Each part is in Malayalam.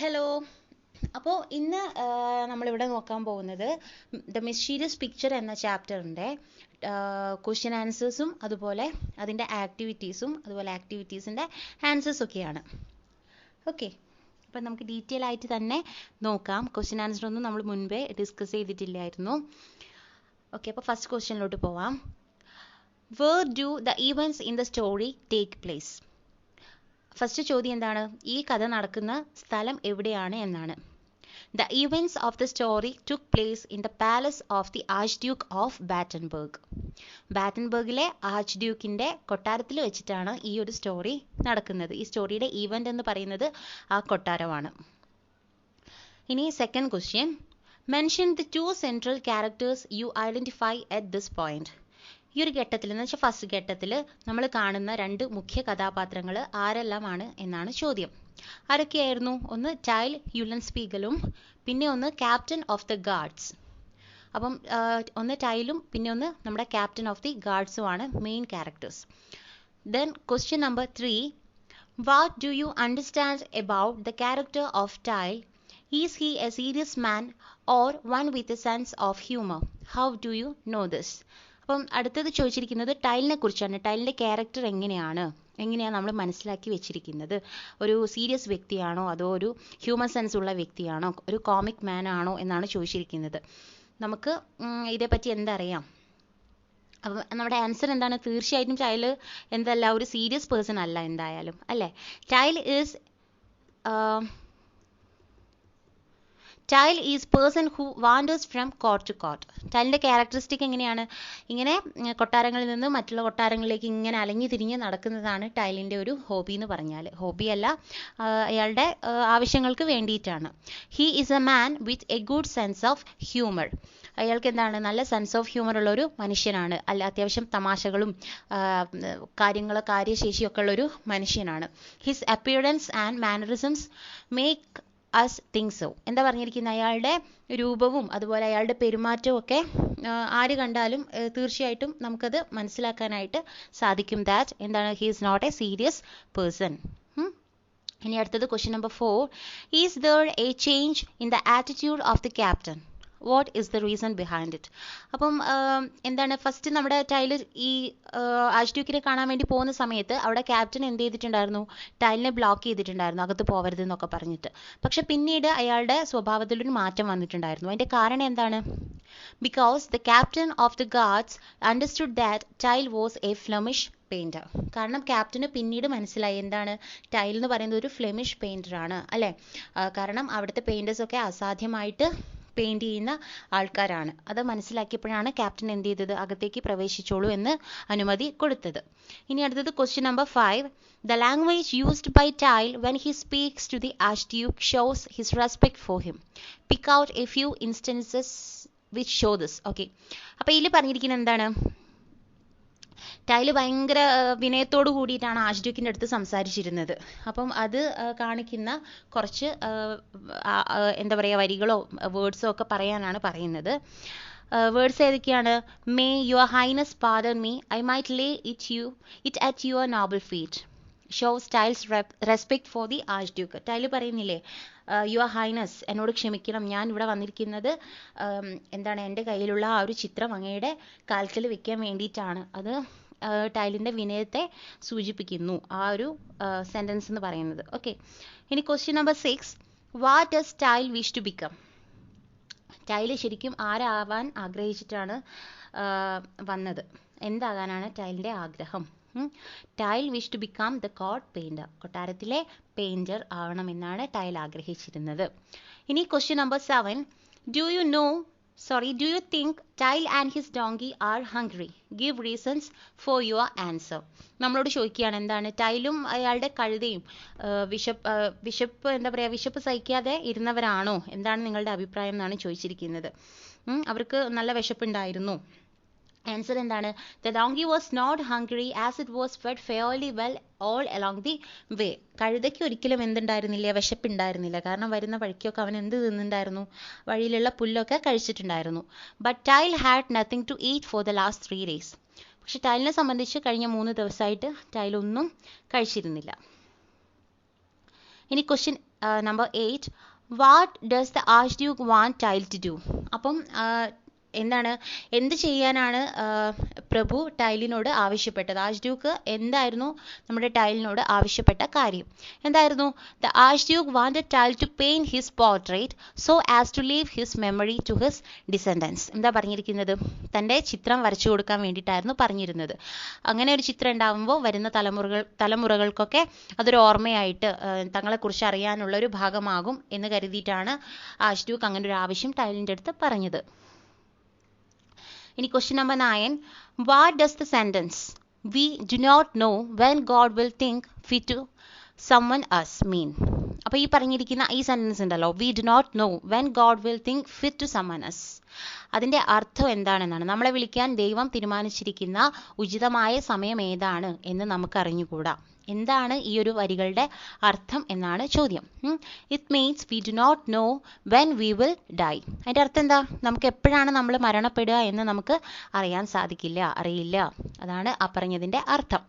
ഹലോ. അപ്പോൾ ഇന്ന് നമ്മളിവിടെ നോക്കാൻ പോകുന്നത് ദ മിസ്റ്റീരിയസ് പിക്ചർ എന്ന ചാപ്റ്ററിൻ്റെ ക്വസ്റ്റ്യൻ ആൻസേഴ്സും അതുപോലെ അതിൻ്റെ ആക്ടിവിറ്റീസും അതുപോലെ ആക്ടിവിറ്റീസിൻ്റെ ആൻസേഴ്സൊക്കെയാണ്. ഓക്കെ, അപ്പം നമുക്ക് ഡീറ്റെയിൽ ആയിട്ട് തന്നെ നോക്കാം. ക്വസ്റ്റ്യൻ ആൻസർ ഒന്നും നമ്മൾ മുൻപേ ഡിസ്കസ് ചെയ്തിട്ടില്ലായിരുന്നു. ഓക്കെ, അപ്പോൾ ഫസ്റ്റ് ക്വസ്റ്റ്യനിലോട്ട് പോവാം. Where do the events in the story take place? First ചോദ്യം എന്താണ്? ഈ കഥ നടക്കുന്ന സ്ഥലം എവിടെയാണ് എന്നാണ്. The events of the story took place in the palace of the archduke of Battenberg. ബാറ്റൻബർഗിലെ ആർച്ച് ഡ്യൂക്കിൻ്റെ കൊട്ടാരത്തിൽ വെച്ചിട്ടാണ് ഈ ഒരു സ്റ്റോറി നടക്കുന്നത്. ഈ സ്റ്റോറിയുടെ ഈവൻ്റ് എന്ന് പറയുന്നത് ആ കൊട്ടാരമാണ്. ഇനി second question, mention the two central characters you identify at this point. ഈ ഒരു ഘട്ടത്തിൽ എന്ന് വെച്ചാൽ ഫസ്റ്റ് ഘട്ടത്തിൽ നമ്മൾ കാണുന്ന രണ്ട് മുഖ്യ കഥാപാത്രങ്ങൾ ആരെല്ലാമാണ് എന്നാണ് ചോദ്യം. ആരൊക്കെയായിരുന്നു? ഒന്ന് ടൈൽ യുലൻസ്പീഗലും പിന്നെ ഒന്ന് ക്യാപ്റ്റൻ ഓഫ് ദ ഗാർഡ്സ്. അപ്പം ഒന്ന് ടൈലും പിന്നെ ഒന്ന് നമ്മുടെ ക്യാപ്റ്റൻ ഓഫ് ദി ഗാർഡ്സുമാണ് main characters. Then question number 3, what do you understand about the character of Tyl? Is he a serious man or one with a sense of humour? How do you know this? അപ്പം അടുത്തത് ചോദിച്ചിരിക്കുന്നത് ടൈലിനെ കുറിച്ചാണ്. ടൈലിൻ്റെ ക്യാരക്ടർ എങ്ങനെയാണ് നമ്മൾ മനസ്സിലാക്കി വെച്ചിരിക്കുന്നത്? ഒരു സീരിയസ് വ്യക്തിയാണോ അതോ ഒരു ഹ്യൂമൻ സെൻസ് ഉള്ള വ്യക്തിയാണോ ഒരു കോമിക് മാൻ ആണോ എന്നാണ് ചോദിച്ചിരിക്കുന്നത്. നമുക്ക് ഇതേപ്പറ്റി എന്തറിയാം? അപ്പം നമ്മുടെ ആൻസർ എന്താണ്? തീർച്ചയായിട്ടും ടൈൽ എന്തല്ല, ഒരു സീരിയസ് പേഴ്സൺ അല്ല എന്തായാലും, അല്ലേ? Tyl is person who wanders from court to court. ടൈലിൻ്റെ ക്യാരക്ടറിസ്റ്റിക് എങ്ങനെയാണ്? ഇങ്ങനെ കൊട്ടാരങ്ങളിൽ നിന്ന് മറ്റുള്ള കൊട്ടാരങ്ങളിലേക്ക് ഇങ്ങനെ അലഞ്ഞു തിരിഞ്ഞ് നടക്കുന്നതാണ് ടൈലിൻ്റെ ഒരു ഹോബി എന്ന് പറഞ്ഞാൽ. ഹോബിയല്ല, അയാളുടെ ആവശ്യങ്ങൾക്ക് വേണ്ടിയിട്ടാണ്. He is a man with a good sense of humour. അയാൾക്ക് എന്താണ്? നല്ല സെൻസ് ഓഫ് ഹ്യൂമർ ഉള്ളൊരു മനുഷ്യനാണ്. അല്ല, അത്യാവശ്യം തമാശകളും കാര്യശേഷിയൊക്കെ ഉള്ളൊരു മനുഷ്യനാണ്. His appearance and mannerisms make us think so. എന്താ പറഞ്ഞിരിക്കുന്നത്? അയാളുടെ രൂപവും അതുപോലെ അയാളുടെ പെരുമാറ്റവും ഒക്കെ ആര് കണ്ടാലും തീർച്ചയായിട്ടും നമുക്കത് മനസ്സിലാക്കാനായിട്ട് സാധിക്കും. ദാറ്റ് എന്താണ്? He is not a serious person. ഇനി അടുത്തത് question number 4, is there a change in the attitude of the captain? What is the reason behind it? അപ്പം എന്താണ്, ഫസ്റ്റ് നമ്മുടെ ടൈലർ ഈ ആർച്ച് ഡ്യൂക്കിനെ കാണാൻ വേണ്ടി പോകുന്ന സമയത്ത് അവിടെ ക്യാപ്റ്റൻ എന്ത് ചെയ്തിട്ടുണ്ടായിരുന്നു? ടൈലിനെ ബ്ലോക്ക് ചെയ്തിട്ടുണ്ടായിരുന്നു, അകത്ത് പോകരുത് എന്നൊക്കെ പറഞ്ഞിട്ട്. പക്ഷെ പിന്നീട് അയാളുടെ സ്വഭാവത്തിലൊരു മാറ്റം വന്നിട്ടുണ്ടായിരുന്നു. അതിൻ്റെ കാരണം എന്താണ്? Because the captain of the guards understood that Tile was a Flemish painter. കാരണം ക്യാപ്റ്റന് പിന്നീട് മനസ്സിലായി എന്താണ്? ടൈൽ എന്ന് പറയുന്നത് ഒരു ഫ്ലെമിഷ് പെയിൻറ്ററാണ്, അല്ലേ? കാരണം അവിടുത്തെ പെയിൻറ്റേഴ്സൊക്കെ അസാധ്യമായിട്ട് പെയിൻറ് ചെയ്യുന്ന ആൾക്കാരാണ്. അത് മനസ്സിലാക്കിയപ്പോഴാണ് ക്യാപ്റ്റൻ എന്ത് ചെയ്തത്? അകത്തേക്ക് പ്രവേശിച്ചോളൂ എന്ന് അനുമതി കൊടുത്തത്. ഇനി അടുത്തത് question number 5, the language used by Tile when he speaks to the archduke shows his respect for him. Pick out a few instances which show this. Okay, അപ്പോൾ ഇതിൽ പറഞ്ഞിരിക്കുന്നത് എന്താണ്? ടൈൽ ഭയങ്കര വിനയത്തോടു കൂടിയിട്ടാണ് ആർച്ച് ഡ്യൂക്കിൻ്റെ അടുത്ത് സംസാരിച്ചിരുന്നത്. അപ്പം അത് കാണിക്കുന്ന കുറച്ച് എന്താ പറയുക, വരികളോ വേർഡ്സോ ഒക്കെ പറയാനാണ് പറയുന്നത്. വേർഡ്സ് ഏതൊക്കെയാണ്? May your highness pardon me, I might lay it at your noble feet. Show Tile's respect for the archduke. Tile പറയുന്നില്ലേ, യുവർ ഹൈനസ്, എന്നോട് ക്ഷമിക്കണം, ഞാൻ ഇവിടെ വന്നിരിക്കുന്നത് എന്താണ്, എൻ്റെ കയ്യിലുള്ള ആ ഒരു ചിത്രം അങ്ങയുടെ കാൽക്കൽ വെക്കാൻ വേണ്ടിയിട്ടാണ്. അത് ടൈലിൻ്റെ വിനയത്തെ സൂചിപ്പിക്കുന്നു ആ ഒരു സെൻറ്റൻസ് എന്ന് പറയുന്നത്. ഓക്കെ, ഇനി question number 6, what does Tile wish to become? Tile ശരിക്കും ആരാവാൻ ആഗ്രഹിച്ചിട്ടാണ് വന്നത്? എന്താകാനാണ് ടൈലിൻ്റെ ആഗ്രഹം? Tile wish to become the court painter. കൊട്ടാരത്തിലെ പെയിൻറ്റർ ആവണമെന്നാണ് ടൈൽ ആഗ്രഹിച്ചിരുന്നത്. ഇനി question number 7, do you think Tile and his donkey are hungry? Give reasons for your answer. നമ്മളോട് ചോദിക്കുകയാണ് എന്താണ്? ടൈലും അയാളുടെ കഴുതയും വിശപ്പ് എന്താ പറയുക, വിശപ്പ് സഹിക്കാതെ ഇരുന്നവരാണോ? എന്താണ് നിങ്ങളുടെ അഭിപ്രായം എന്നാണ് ചോദിച്ചിരിക്കുന്നത്. അവർക്ക് നല്ല വിശപ്പുണ്ടായിരുന്നു. ആൻസർ എന്താണ്? The donkey was not hungry as it was fed fairly well all along the way. കഴുതയ്ക്ക് ഒരിക്കലും എന്തുണ്ടായിരുന്നില്ല? വിശപ്പുണ്ടായിരുന്നില്ല. കാരണം വരുന്ന വഴിക്കൊക്കെ അവൻ എന്ത് തിന്നുണ്ടായിരുന്നു? വഴിയിലുള്ള പുല്ലൊക്കെ കഴിച്ചിട്ടുണ്ടായിരുന്നു. But Tyl had nothing to eat for the last 3 days. പക്ഷെ ടൈലിനെ സംബന്ധിച്ച് കഴിഞ്ഞ 3 ദിവസമായിട്ട് ടൈൽ ഒന്നും കഴിച്ചിരുന്നില്ല. ഇനി question number 8, what does the archduke want Tile to do? അപ്പം എന്താണ്, എന്ത് ചെയ്യാനാണ് പ്രഭു ടൈലിനോട് ആവശ്യപ്പെട്ടത്? ആർച്ച് ഡ്യൂക്ക് എന്തായിരുന്നു നമ്മുടെ ടൈലിനോട് ആവശ്യപ്പെട്ട കാര്യം? എന്തായിരുന്നു? The archduke wanted Tile to paint his portrait so as to leave his memory to his descendants. എന്താ പറഞ്ഞിരിക്കുന്നത്? തൻ്റെ ചിത്രം വരച്ചു കൊടുക്കാൻ വേണ്ടിയിട്ടായിരുന്നു പറഞ്ഞിരുന്നത്. അങ്ങനെ ഒരു ചിത്രം ഉണ്ടാകുമ്പോൾ വരുന്ന തലമുറകൾക്കൊക്കെ അതൊരു ഓർമ്മയായിട്ട് തങ്ങളെക്കുറിച്ച് അറിയാനുള്ള ഒരു ഭാഗമാകും എന്ന് കരുതിയിട്ടാണ് ആർച്ച് ഡ്യൂക്ക് അങ്ങനെ ഒരു ആവശ്യം ടൈലിൻ്റെ അടുത്ത് പറഞ്ഞത്. ഇനി question number 9, what does the sentence we do not know when God will think fit to someone us mean? അപ്പോൾ ഈ പറഞ്ഞിരിക്കുന്ന ഈ സെൻറ്റൻസ് ഉണ്ടല്ലോ, we do not know when God will think fit to someone us, അതിൻ്റെ അർത്ഥം എന്താണെന്നാണ്. നമ്മളെ വിളിക്കാൻ ദൈവം തീരുമാനിച്ചിരിക്കുന്ന ഉചിതമായ സമയം ഏതാണ് എന്ന് നമുക്ക് അറിഞ്ഞുകൂടാ. എന്താണ് ഈ ഒരു വരികളുടെ അർത്ഥം എന്നാണ് ചോദ്യം. It means we do not know when we will die. അതിൻ്റെ അർത്ഥം എന്താ? നമുക്ക് എപ്പോഴാണ് നമ്മൾ മരണപ്പെടുക എന്ന് നമുക്ക് അറിയില്ല. അതാണ് ആ പറഞ്ഞതിൻ്റെ അർത്ഥം.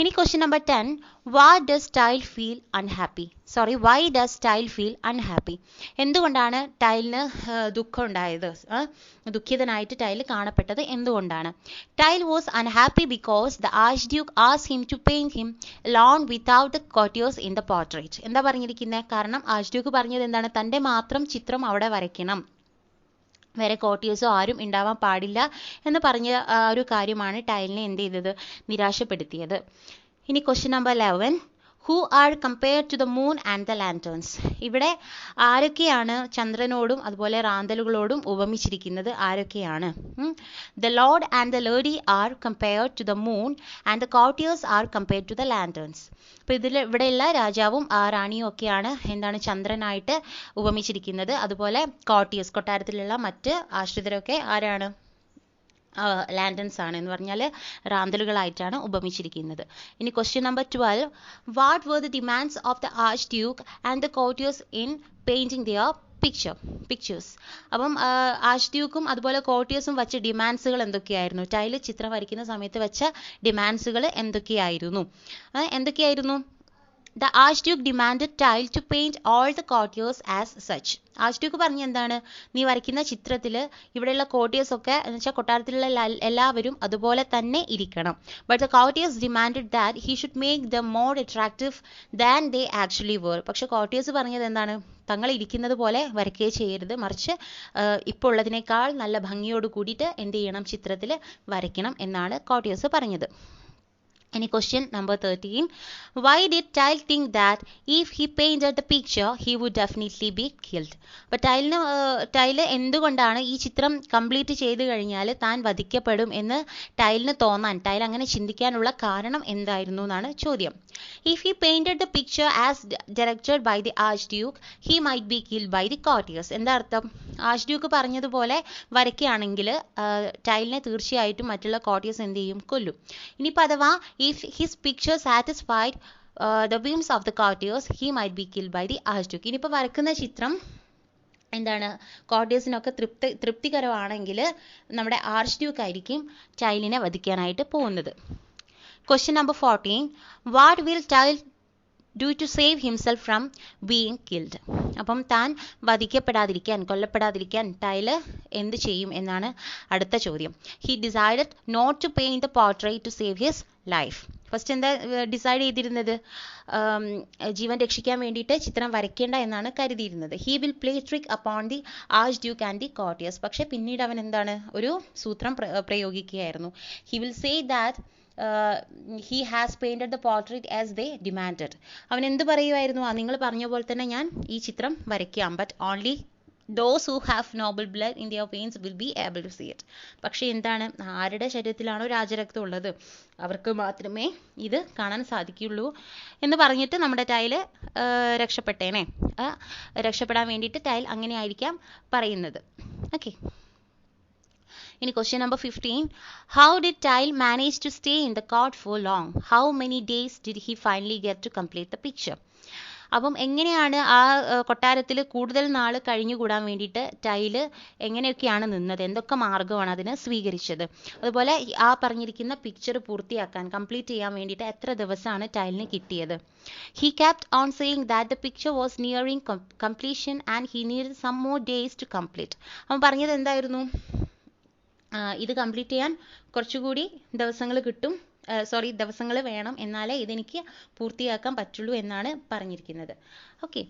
ഇനി question number 10, why does tile feel unhappy? എന്തുകൊണ്ടാണ് ടൈലിന് ദുഃഖം ഉണ്ടായത്? ദുഃഖിതനായിട്ട് ടൈൽ കാണപ്പെട്ടത് എന്തുകൊണ്ടാണ്? Tile was unhappy because the archduke asked him to paint him alone without the courtiers in the portrait. എന്താ പറഞ്ഞിരിക്കുന്നത്? കാരണം ആർച്ച് ഡ്യൂക്ക് പറഞ്ഞത് എന്താണ്? തൻ്റെ മാത്രം ചിത്രം അവിടെ വരയ്ക്കണം, വേറെ കോർട്ടിയേഴ്സോ ആരും ഉണ്ടാവാൻ പാടില്ല എന്ന് പറഞ്ഞ ഒരു കാര്യമാണ് ടൈലിനെ എന്ത് ചെയ്തത്? നിരാശപ്പെടുത്തിയത്. ഇനി question number 11, who are compared to the moon and the lanterns? ഇവിടെ ആരൊക്കെയാണ് ചന്ദ്രനോടും അതുപോലെ റാന്തലുകളോടും ഉപമിച്ചിരിക്കുന്നത്? ആരൊക്കെയാണ്? The lord and the lady are compared to the moon and the courtiers are compared to the lanterns. അപ്പോൾ ഇവിടെയുള്ള രാജാവും റാണിയും ഒക്കെയാണ് എന്താണ് ചന്ദ്രനായിട്ട് ഉപമിച്ചിരിക്കുന്നത്. അതുപോലെ കോർട്ടിയേഴ്സ്, കൊട്ടാരത്തിലുള്ള മറ്റ് ആശ്രിതരൊക്കെ ആരാണ്? ലാൻഡൻസ് ആണ്, എന്ന് പറഞ്ഞാൽ റാന്തലുകളായിട്ടാണ് ഉപമിച്ചിരിക്കുന്നത്. ഇനി question number 12, what were the demands of the archduke and the courtiers in painting their pictures? അപ്പം ആർച്ച് ഡ്യൂക്കും അതുപോലെ കോർട്ടിയേഴ്സും വെച്ച ഡിമാൻഡ്സുകൾ എന്തൊക്കെയായിരുന്നു? ടൈല് ചിത്രം വരയ്ക്കുന്ന സമയത്ത് വെച്ച ഡിമാൻഡ്സുകൾ എന്തൊക്കെയായിരുന്നു? The Archduke demanded Tile to paint all the courtiers as such. Archduke പറഞ്ഞ എന്താണ്? നീ വരയ്ക്കുന്ന ചിത്രത്തിൽ ഇവിടെയുള്ള കോർട്ടിയേഴ്സ് ഒക്കെ എന്ന് വെച്ചാൽ കൊട്ടാരത്തിലുള്ള എല്ലാവരും അതുപോലെ തന്നെ ഇരിക്കണം. But the courtiers demanded that he should make the more attractive than they actually were. പക്ഷെ കോർട്ടിയേഴ്സ് പറഞ്ഞത് എന്താണ്? തങ്ങൾ ഇരിക്കുന്നത് പോലെ വരയ്ക്കുകയോ ചെയ്യരുത്, മറിച്ച് ഇപ്പോൾ ഉള്ളതിനേക്കാൾ നല്ല ഭംഗിയോട് കൂടിയിട്ട് എന്ത് ചെയ്യണം? ചിത്രത്തിൽ വരയ്ക്കണം എന്നാണ് കോർട്ടിയേഴ്സ് പറഞ്ഞത്. Any question number 13, why did Tile think that if he painted the picture he would definitely be killed? അപ്പോൾ ടൈല് എന്തുകൊണ്ടാണ് ഈ ചിത്രം കംപ്ലീറ്റ് ചെയ്ത് കഴിഞ്ഞാൽ താൻ വധിക്കപ്പെടും എന്ന് ടൈലിന് തോന്നാൻ, ടൈൽ അങ്ങനെ ചിന്തിക്കാനുള്ള കാരണം എന്തായിരുന്നു എന്നാണ് ചോദ്യം. If he painted the picture as directed by the Archduke he might be killed by the courtiers. എന്താ അർത്ഥം? ആർച്ച്ഡ്യൂക്ക് പറഞ്ഞതുപോലെ വരയ്ക്കുകയാണെങ്കിൽ ടൈലിനെ തീർച്ചയായിട്ടും മറ്റുള്ള കോർട്ടിയേഴ്സ് എന്ത് ചെയ്യും? കൊല്ലും. ഇനിയിപ്പോൾ അഥവാ if his picture satisfied the whims of the courtiers he might be killed by the archduke. ഇനിയിപ്പോൾ വരക്കുന്ന ചിത്രം എന്താണ്? കോർട്ടിയേഴ്സിനൊക്കെ തൃപ്തികരമാണെങ്കിൽ നമ്മുടെ ആർച്ച് ഡ്യൂക്ക് ആയിരിക്കും ടൈലിനെ വധിക്കാനായിട്ട് പോകുന്നത്. Question number 14, what will Tyl do to save himself from being killed? അപ്പം താൻ കൊല്ലപ്പെടാതിരിക്കാൻ ടൈല് എന്ത് ചെയ്യും എന്നാണ് അടുത്ത ചോദ്യം. He decided not to paint the portrait to save his life. First എന്താ ഡിസൈഡ് ചെയ്തിരുന്നത്? ജീവൻ രക്ഷിക്കാൻ വേണ്ടിയിട്ട് ചിത്രം വരയ്ക്കേണ്ട എന്നാണ് കരുതിയിരുന്നത്. He will play trick upon the archduke and the courtiers. പക്ഷെ പിന്നീട് അവൻ എന്താണ്? ഒരു സൂത്രം പ്രയോഗിക്കുകയായിരുന്നു. He will say that he has painted the portrait as they demanded. അവൻ എന്ത് പറയുമായിരുന്നു? നിങ്ങൾ പറഞ്ഞ പോലെ തന്നെ ഞാൻ ഈ ചിത്രം വരയ്ക്കാം, but only those who have noble blood in their veins will be able to see it. പക്ഷേ എന്താണ്? ആരുടെ ശരീരത്തിലാണോ രാജരക്തം ഉള്ളത് അവർക്ക് മാത്രമേ ഇത് കാണാൻ സാധിക്കുകയുള്ളൂ എന്ന് പറഞ്ഞിട്ട് നമ്മുടെ ടൈല് രക്ഷപ്പെടാൻ വേണ്ടിയിട്ട് ടൈൽ അങ്ങനെ ആയിരിക്കാം പറയുന്നത്. Okay. In question number 15, how did Tile manage to stay in the court for long? How many days did he finally get to complete the picture? അപ്പം എങ്ങനെയാണ് ആ കൊട്ടാരത്തിൽ കൂടുതൽ നാൾ കഴിഞ്ഞുകൂടാൻ വേണ്ടിയിട്ട് ടൈല് എങ്ങനെയൊക്കെയാണ് നിന്നത്, എന്തൊക്കെ മാർഗ്ഗമാണ് അതിന് സ്വീകരിച്ചത്, അതുപോലെ ആ പറഞ്ഞിരിക്കുന്ന പിക്ചർ പൂർത്തിയാക്കാൻ കംപ്ലീറ്റ് ചെയ്യാൻ വേണ്ടിയിട്ട് എത്ര ദിവസമാണ് ടൈലിന് കിട്ടിയത്. He kept on saying that the picture was nearing completion and he needed some more days to complete. അവൻ പറഞ്ഞത് എന്തായിരുന്നു, ഇത് കംപ്ലീറ്റ് ചെയ്യാൻ കുറച്ചുകൂടി ദിവസങ്ങൾ കിട്ടും, ദിവസങ്ങൾ വേണം, എന്നാലേ ഇതെനിക്ക് പൂർത്തിയാക്കാൻ പറ്റുള്ളൂ എന്നാണ് പറഞ്ഞിരിക്കുന്നത്. ഓക്കെ,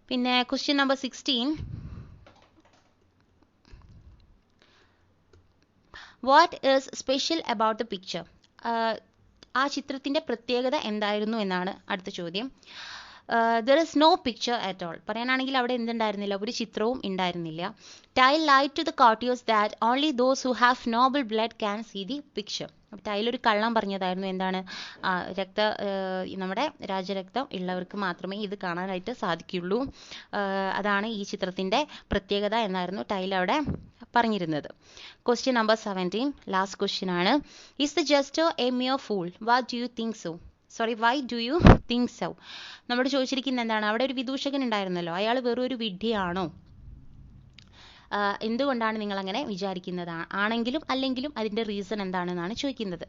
പിന്നെ question number 16. What is special about the picture? ആ ചിത്രത്തിൻ്റെ പ്രത്യേകത എന്തായിരുന്നു എന്നാണ് അടുത്ത ചോദ്യം. There is no picture at all. പറയാനാണെങ്കിൽ അവിടെ എന്തുണ്ടായിരുന്നില്ല, ഒരു ചിത്രവും ഉണ്ടായിരുന്നില്ല. Tile lied to the courtiers that only those who have noble blood can see the picture. അപ്പോൾ ടൈലൊരു കള്ളം പറഞ്ഞതായിരുന്നു. എന്താണ്, നമ്മുടെ രാജരക്തം ഉള്ളവർക്ക് മാത്രമേ ഇത് കാണാനായിട്ട് സാധിക്കുള്ളൂ, അതാണ് ഈ ചിത്രത്തിൻ്റെ പ്രത്യേകത എന്നായിരുന്നു ടൈൽ അവിടെ പറഞ്ഞിരുന്നത്. ക്വസ്റ്റ്യൻ നമ്പർ 17, ലാസ്റ്റ് ക്വസ്റ്റ്യൻ ആണ്. Is the jester A mere fool? What do you think so? Why do you think so? നമ്മളോട് ചോദിച്ചിരിക്കുന്നത് എന്താണ്, അവിടെ ഒരു വിദൂഷകൻ ഉണ്ടായിരുന്നല്ലോ, അയാൾ വെറും ഒരു വിഡ്ഢിയാണോ? എന്തുകൊണ്ടാണ് നിങ്ങൾ അങ്ങനെ വിചാരിക്കുന്നത്? ആണെങ്കിലും അല്ലെങ്കിലും അതിൻ്റെ റീസൺ എന്താണെന്നാണ് ചോദിക്കുന്നത്.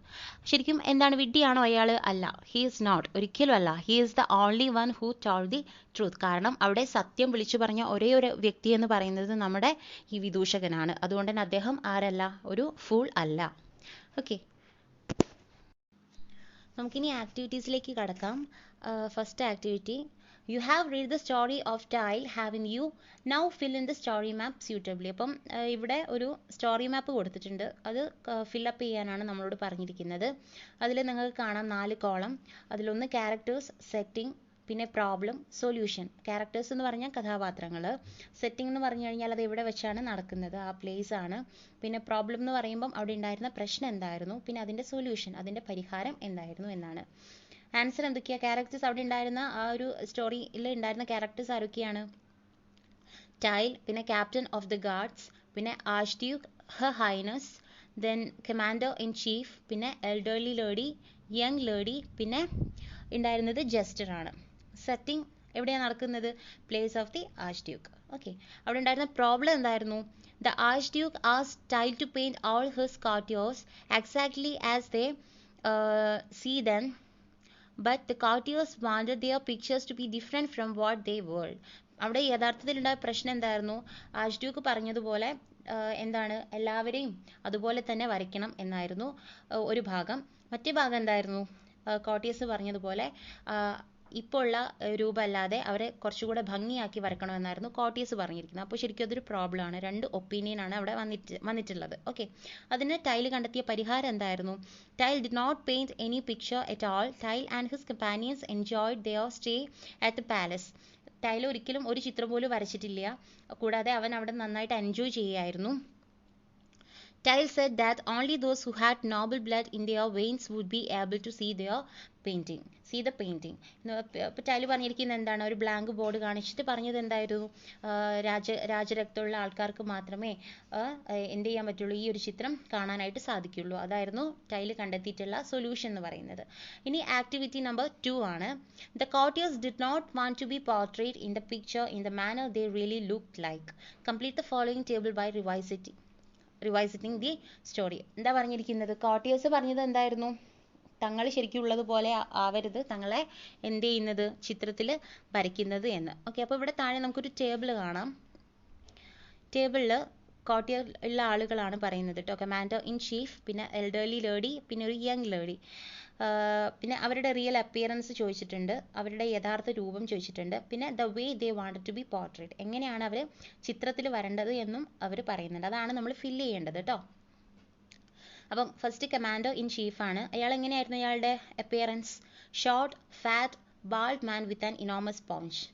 ശരിക്കും എന്താണ്, വിഡ്ഢിയാണോ അയാൾ? അല്ല, ഹീ ഈസ് നോട്ട്, ഒരിക്കലും അല്ല. He is the only one who told the truth. കാരണം അവിടെ സത്യം വിളിച്ചു പറഞ്ഞ ഒരേ ഒരു വ്യക്തി എന്ന് പറയുന്നത് നമ്മുടെ ഈ വിദൂഷകനാണ്. അതുകൊണ്ട് തന്നെ അദ്ദേഹം ആരല്ല, ഒരു ഫൂൾ അല്ല. ഓക്കെ, നമുക്കിനി ആക്ടിവിറ്റീസിലേക്ക് കടക്കാം. First activity, you have read the story of Tile having you now fill in the story map suitably. അപ്പം ഇവിടെ ഒരു സ്റ്റോറി മാപ്പ് കൊടുത്തിട്ടുണ്ട്, അത് ഫില്ലപ്പ് ചെയ്യാനാണ് നമ്മളോട് പറഞ്ഞിരിക്കുന്നത്. അതിൽ നിങ്ങൾക്ക് കാണാം 4 കോളം. അതിലൊന്ന് ക്യാരക്ടേഴ്സ്, സെറ്റിംഗ്, പിന്നെ പ്രോബ്ലം, സൊല്യൂഷൻ. ക്യാരക്ടേഴ്സ് എന്ന് പറഞ്ഞാൽ കഥാപാത്രങ്ങൾ, സെറ്റിംഗ് എന്ന് പറഞ്ഞു കഴിഞ്ഞാൽ അത് എവിടെ വെച്ചാണ് നടക്കുന്നത്, ആ പ്ലേസ് ആണ്. പിന്നെ പ്രോബ്ലം എന്ന് പറയുമ്പം അവിടെ ഉണ്ടായിരുന്ന പ്രശ്നം എന്തായിരുന്നു, പിന്നെ അതിൻ്റെ സൊല്യൂഷൻ, അതിൻ്റെ പരിഹാരം എന്തായിരുന്നു എന്നാണ്. ആൻസർ എന്തൊക്കെയാണ്? ക്യാരക്ടേഴ്സ് അവിടെ ഉണ്ടായിരുന്ന ആ ഒരു സ്റ്റോറിയിൽ ഉണ്ടായിരുന്ന ക്യാരക്ടേഴ്സ് ആരൊക്കെയാണ്? ടൈൽ, പിന്നെ ക്യാപ്റ്റൻ ഓഫ് ദ ഗാർഡ്സ്, പിന്നെ archduke, her highness, then commander in chief, പിന്നെ എൽഡർലി ലേഡി, യങ് ലേഡി, പിന്നെ ഉണ്ടായിരുന്നത് ജസ്റ്റർ ആണ്. സെറ്റിംഗ് എവിടെയാണ് നടക്കുന്നത്? Place of the archduke. Okay, അവിടെ ഉണ്ടായിരുന്ന പ്രോബ്ലം എന്തായിരുന്നു? The archduke asked Tile to paint all his courtiers exactly as they see them, but the courtiers wanted their pictures to be different from what they were. അവിടെ യഥാർത്ഥത്തിലുണ്ടായ പ്രശ്നം എന്തായിരുന്നു? ആർച്ച് ഡ്യൂക്ക് പറഞ്ഞതുപോലെ എന്താണ്, എല്ലാവരെയും അതുപോലെ തന്നെ വരയ്ക്കണം എന്നായിരുന്നു ഒരു ഭാഗം. മറ്റേ ഭാഗം എന്തായിരുന്നു? കോർട്ടിയേഴ്സ് പറഞ്ഞതുപോലെ ഇപ്പോൾ ഉള്ള രൂപമല്ലാതെ അവരെ കുറച്ചുകൂടെ ഭംഗിയാക്കി വരക്കണമെന്നായിരുന്നു കോർട്ടിയേഴ്സ് പറഞ്ഞിരിക്കുന്നത്. അപ്പോൾ ശരിക്കും അതൊരു പ്രോബ്ലം ആണ്, 2 ഒപ്പീനിയനാണ് അവിടെ വന്നിട്ടുള്ളത്. ഓക്കെ, അതിന് ടൈൽ കണ്ടെത്തിയ പരിഹാരം എന്തായിരുന്നു? Tile did not paint any picture at all. Tile and his companions enjoyed their stay at the palace. Tile ഒരിക്കലും ഒരു ചിത്രം പോലും വരച്ചിട്ടില്ല, കൂടാതെ അവൻ അവിടെ നന്നായിട്ട് എൻജോയ് ചെയ്യുകയായിരുന്നു. Tyle said that only those who had noble blood in their veins would be able to see the painting. അപ്പോൾ ടൈൽ പറഞ്ഞിരിക്കുന്നത് എന്താണ്? ഒരു ബ്ലാങ്ക് ബോർഡ് കാണിച്ചിട്ട് പറഞ്ഞത് എന്തായിരുന്നു? രാജരക്തമുള്ള ആൾക്കാർക്ക് മാത്രമേ എന്ത് ചെയ്യാൻ പറ്റുള്ളൂ, ഈ ഒരു ചിത്രം കാണാനായിട്ട് സാധിക്കുള്ളൂ. അതായിരുന്നു ടൈൽ കണ്ടെത്തിയിട്ടുള്ള സൊല്യൂഷൻ എന്ന് പറയുന്നത്. ഇനി ആക്ടിവിറ്റി നമ്പർ 2 ആണ്. The courtiers did not want to be portrayed in the picture in the manner they really looked like. Complete the following table by revisiting the story. എന്താ പറഞ്ഞിരിക്കുന്നത്? കോർട്ടിയേഴ്സ് പറഞ്ഞത് എന്തായിരുന്നു? തങ്ങൾ ശരിക്കും ഉള്ളതുപോലെ ആവരുത് തങ്ങളെ എന്ത് ചെയ്യുന്നത്, ചിത്രത്തിൽ വരയ്ക്കുന്നത് എന്ന്. ഓക്കെ, അപ്പോൾ ഇവിടെ താഴെ നമുക്കൊരു ടേബിൾ കാണാം. ടേബിളിൽ കോർട്ടിയർ ഉള്ള ആളുകളാണ് പറയുന്നത് കേട്ടോ. കമാൻഡർ ഇൻ ചീഫ്, പിന്നെ എൽഡർലി ലേഡി, പിന്നെ ഒരു യങ് ലേഡി. പിന്നെ അവരുടെ റിയൽ അപ്പിയറൻസ് ചോദിച്ചിട്ടുണ്ട്, അവരുടെ യഥാർത്ഥ രൂപം ചോദിച്ചിട്ടുണ്ട്, പിന്നെ the way they wanted to be portrait, എങ്ങനെയാണ് അവർ ചിത്രത്തിൽ വരേണ്ടത് എന്നും അവർ പറയുന്നുണ്ട്. അതാണ് നമ്മൾ ഫില്ല് ചെയ്യേണ്ടത് കേട്ടോ. അപ്പം ഫസ്റ്റ് കമാൻഡർ ഇൻ ചീഫാണ്. അയാൾ എങ്ങനെയായിരുന്നു അയാളുടെ appearance? Short, fat, bald man with an enormous paunch.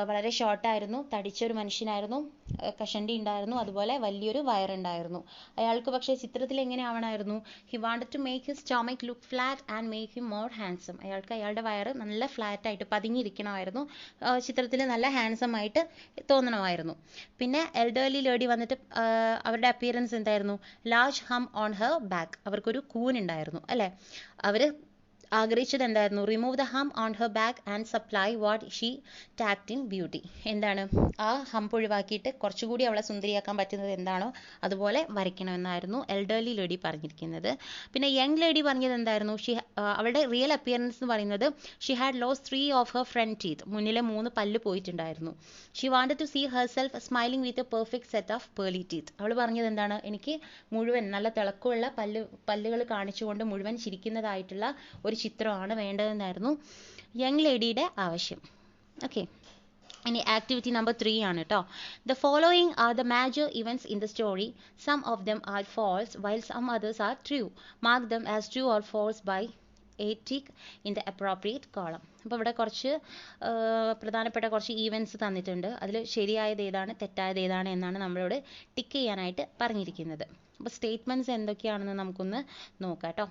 വളരെ ഷോർട്ടായിരുന്നു, തടിച്ചൊരു മനുഷ്യനായിരുന്നു, കഷണ്ടി ഉണ്ടായിരുന്നു, അതുപോലെ വലിയൊരു വയറുണ്ടായിരുന്നു. അയാൾക്ക് പക്ഷേ ചിത്രത്തിൽ എങ്ങനെ ആവണമായിരുന്നു? He wanted to make his stomach look flat and make him more handsome. അയാൾക്ക് അയാളുടെ വയറ് നല്ല ഫ്ലാറ്റായിട്ട് പതിഞ്ഞിരിക്കണമായിരുന്നു, ചിത്രത്തിൽ നല്ല ഹാൻസം ആയിട്ട് തോന്നണമായിരുന്നു. പിന്നെ എൽഡർലി ലേഡി വന്നിട്ട് അവരുടെ അപ്പിയറൻസ് എന്തായിരുന്നു? Large hump on her back. അവർക്കൊരു കൂനുണ്ടായിരുന്നു അല്ലേ? അവർ ആഗ്രഹിച്ചത് എന്തായിരുന്നു? Remove the hump on her back and supply what she lacked in beauty. എന്താണ്? ആ ഹംപ് ഒഴിവാക്കിയിട്ട് കുറച്ചുകൂടി അവളെ സുന്ദരിയാക്കാൻ പറ്റുന്നത് എന്താണോ അതുപോലെ വരയ്ക്കണമെന്നായിരുന്നു എൽഡർലി ലേഡി പറഞ്ഞിരിക്കുന്നത്. പിന്നെ യങ് ലേഡി പറഞ്ഞത് എന്തായിരുന്നു? അവളുടെ റിയൽ അപ്പിയറൻസ് എന്ന് പറയുന്നത് she had lost 3 of her front teeth. മുന്നിലെ 3 പല്ല് പോയിട്ടുണ്ടായിരുന്നു. She wanted to see herself smiling with a perfect set of pearly teeth. അവൾ പറഞ്ഞത് എന്താണ്? എനിക്ക് മുഴുവൻ നല്ല തിളക്കമുള്ള പല്ലുകൾ കാണിച്ചുകൊണ്ട് മുഴുവൻ ചിരിക്കുന്നതായിട്ടുള്ള ഒരു ചിത്രമാണ് വേണ്ടതെന്നായിരുന്നു യങ് ലേഡിയുടെ ആവശ്യം. ഓക്കെ, ഇനി ആക്ടിവിറ്റി നമ്പർ 3 ആണ് കേട്ടോ. The following are the major events in the story. Some of them are false while some others are true. Mark them as true or false by a tick in the appropriate column. അപ്പോൾ ഇവിടെ കുറച്ച് പ്രധാനപ്പെട്ട കുറച്ച് ഈവൻറ്റ്സ് തന്നിട്ടുണ്ട്. അതിൽ ശരിയായത് ഏതാണ് തെറ്റായത് ഏതാണ് എന്നാണ് നമ്മളോട് ടിക്ക് ചെയ്യാനായിട്ട് പറഞ്ഞിരിക്കുന്നത്. അപ്പോൾ സ്റ്റേറ്റ്മെൻറ്റ്സ് എന്തൊക്കെയാണെന്ന് നമുക്കൊന്ന് നോക്കാം കേട്ടോ.